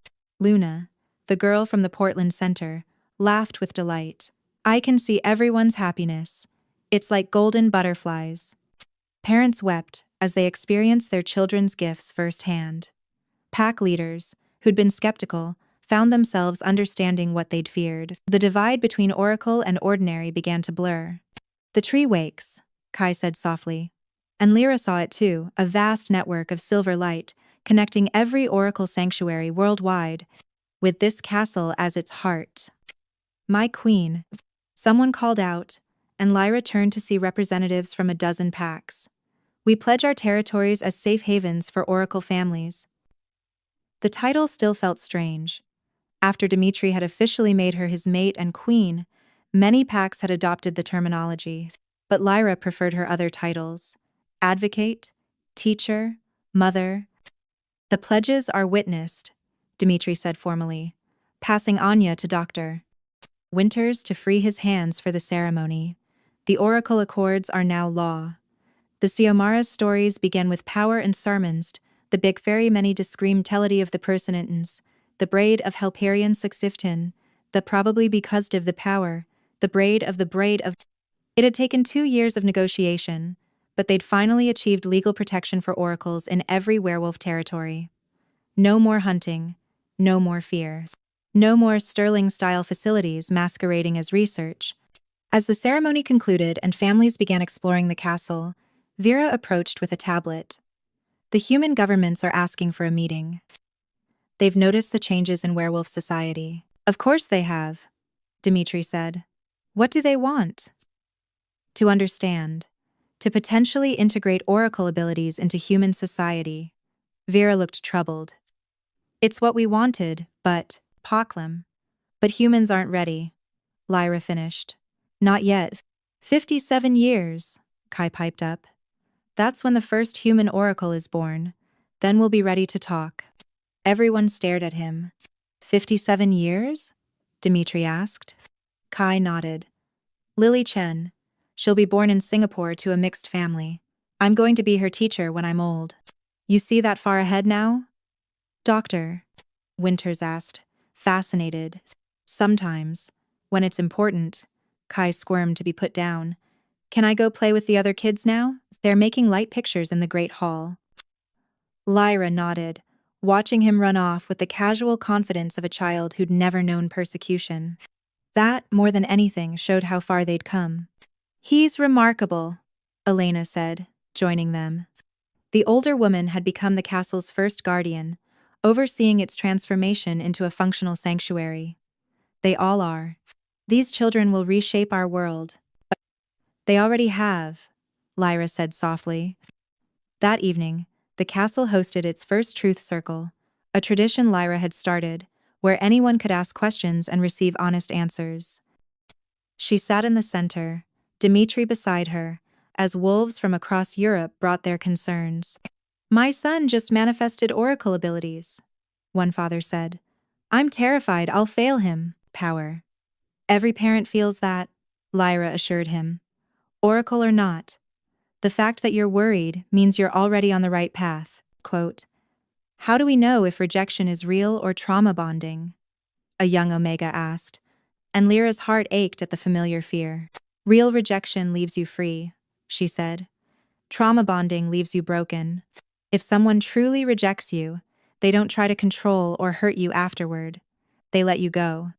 Luna, the girl from the Portland Center, laughed with delight. I can see everyone's happiness. It's like golden butterflies. Parents wept as they experienced their children's gifts firsthand. Pack leaders, who'd been skeptical, found themselves understanding what they'd feared. The divide between oracle and ordinary began to blur. The tree wakes, Kai said softly. And Lyra saw it too, a vast network of silver light, connecting every oracle sanctuary worldwide, with this castle as its heart. My queen. Someone called out, and Lyra turned to see representatives from a dozen packs. We pledge our territories as safe havens for oracle families. The title still felt strange. After Dmitri had officially made her his mate and queen, many packs had adopted the terminology, but Lyra preferred her other titles: advocate, teacher, mother. The pledges are witnessed, Dmitri said formally, passing Anya to Dr. Winters to free his hands for the ceremony. The oracle accords are now law. The Xiomara's stories begin with power and sarmans, the big fairy many descream tellity of the personintons, the braid of Helperian suxiftin, the probably because of the power, the braid of. It had taken 2 years of negotiation, but they'd finally achieved legal protection for oracles in every werewolf territory. No more hunting, no more fear. No more Sterling-style facilities masquerading as research. As the ceremony concluded and families began exploring the castle, Vera approached with a tablet. The human governments are asking for a meeting. They've noticed the changes in werewolf society. Of course they have, Dmitri said. What do they want? To understand. To potentially integrate oracle abilities into human society. Vera looked troubled. It's what we wanted, but, Poklem. But humans aren't ready. Lyra finished. Not yet. 57 years, Kai piped up. That's when the first human oracle is born. Then we'll be ready to talk. Everyone stared at him. 57 years? Dmitri asked. Kai nodded. Lily Chen. She'll be born in Singapore to a mixed family. I'm going to be her teacher when I'm old. You see that far ahead now? Doctor, Winters asked, fascinated. Sometimes, when it's important, Kai squirmed to be put down. Can I go play with the other kids now? They're making light pictures in the great hall. Lyra nodded, watching him run off with the casual confidence of a child who'd never known persecution. That, more than anything, showed how far they'd come. He's remarkable, Elena said, joining them. The older woman had become the castle's first guardian, overseeing its transformation into a functional sanctuary. They all are. These children will reshape our world. They already have, Lyra said softly. That evening, the castle hosted its first truth circle, a tradition Lyra had started, where anyone could ask questions and receive honest answers. She sat in the center, Dmitri beside her, as wolves from across Europe brought their concerns. My son just manifested oracle abilities, one father said. I'm terrified I'll fail him. Power. Every parent feels that, Lyra assured him. Oracle or not. The fact that you're worried means you're already on the right path. Quote, how do we know if rejection is real or trauma bonding? A young Omega asked, and Lyra's heart ached at the familiar fear. Real rejection leaves you free, she said. Trauma bonding leaves you broken. If someone truly rejects you, they don't try to control or hurt you afterward. They let you go.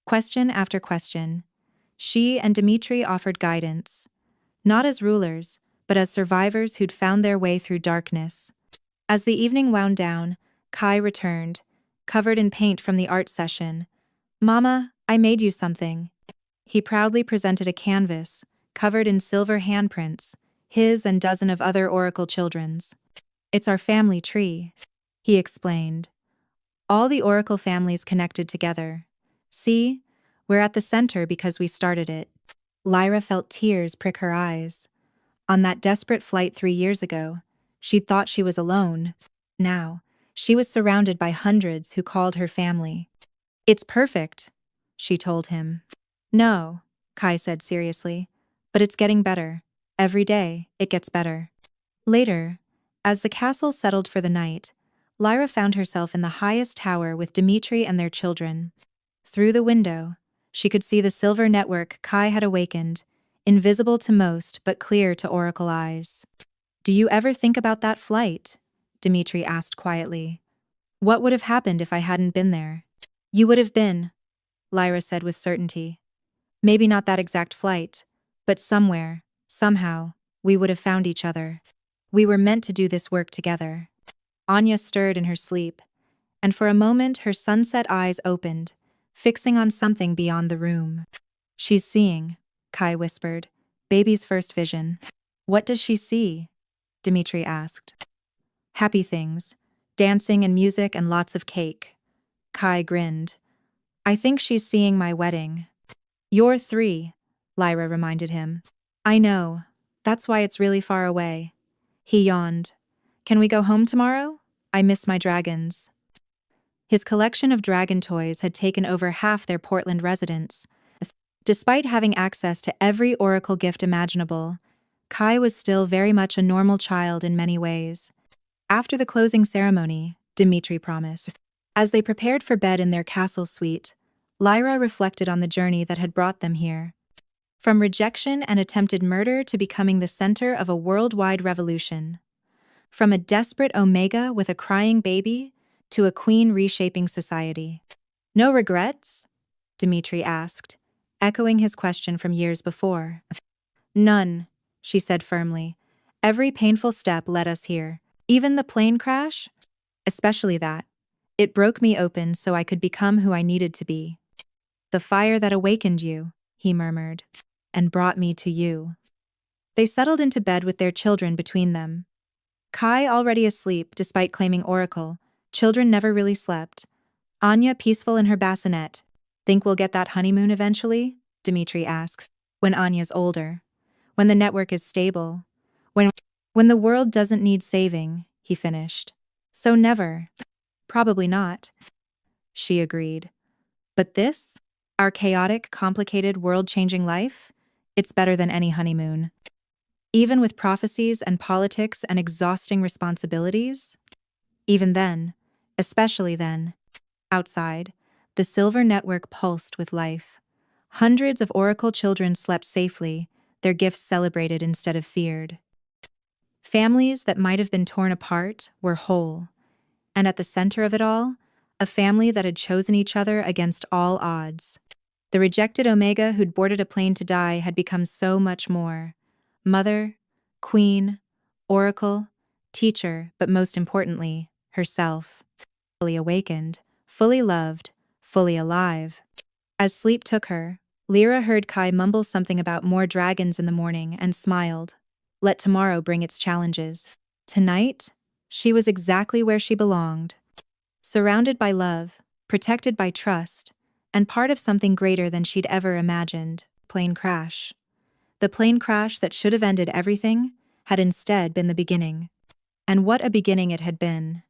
Question after question. She and Dmitri offered guidance. Not as rulers, but as survivors who'd found their way through darkness. As the evening wound down, Kai returned, covered in paint from the art session. Mama, I made you something. He proudly presented a canvas, covered in silver handprints, his and dozen of other oracle children's. It's our family tree, he explained. All the oracle families connected together. See, we're at the center because we started it. Lyra felt tears prick her eyes. On that desperate flight 3 years ago, she'd thought she was alone. Now, she was surrounded by hundreds who called her family. It's perfect, she told him. No, Kai said seriously, but it's getting better. Every day, it gets better. Later, as the castle settled for the night, Lyra found herself in the highest tower with Dmitri and their children. Through the window, she could see the silver network Kai had awakened, invisible to most but clear to oracle eyes. Do you ever think about that flight? Dmitri asked quietly. What would have happened if I hadn't been there? You would have been, Lyra said with certainty. Maybe not that exact flight, but somewhere, somehow, we would have found each other. We were meant to do this work together. Anya stirred in her sleep, and for a moment her sunset eyes opened, fixing on something beyond the room. She's seeing, Kai whispered. Baby's first vision. What does she see? Dmitri asked. Happy things. Dancing and music and lots of cake. Kai grinned. I think she's seeing my wedding. You're 3, Lyra reminded him. I know. That's why it's really far away. He yawned. Can we go home tomorrow? I miss my dragons. His collection of dragon toys had taken over half their Portland residence. Despite having access to every oracle gift imaginable, Kai was still very much a normal child in many ways. After the closing ceremony, Dmitri promised. As they prepared for bed in their castle suite, Lyra reflected on the journey that had brought them here. From rejection and attempted murder to becoming the center of a worldwide revolution. From a desperate Omega with a crying baby to a queen reshaping society. No regrets? Dmitri asked, echoing his question from years before. None, she said firmly. Every painful step led us here. Even the plane crash? Especially that. It broke me open so I could become who I needed to be. The fire that awakened you, he murmured, and brought me to you. They settled into bed with their children between them. Kai already asleep despite claiming Oracle. Children never really slept. Anya peaceful in her bassinet. Think we'll get that honeymoon eventually? Dmitri asks. When Anya's older. When the network is stable. When the world doesn't need saving, he finished. So never. Probably not. She agreed. But this? Our chaotic, complicated, world-changing life? It's better than any honeymoon. Even with prophecies and politics and exhausting responsibilities? Even then, especially then. Outside, the silver network pulsed with life. Hundreds of Oracle children slept safely, their gifts celebrated instead of feared. Families that might have been torn apart were whole. And at the center of it all, a family that had chosen each other against all odds. The rejected Omega who'd boarded a plane to die had become so much more. Mother, queen, oracle, teacher, but most importantly, herself. Fully awakened, fully loved, fully alive. As sleep took her, Lyra heard Kai mumble something about more dragons in the morning and smiled. Let tomorrow bring its challenges. Tonight, she was exactly where she belonged. Surrounded by love, protected by trust, and part of something greater than she'd ever imagined. Plane crash. The plane crash that should have ended everything had instead been the beginning. And what a beginning it had been.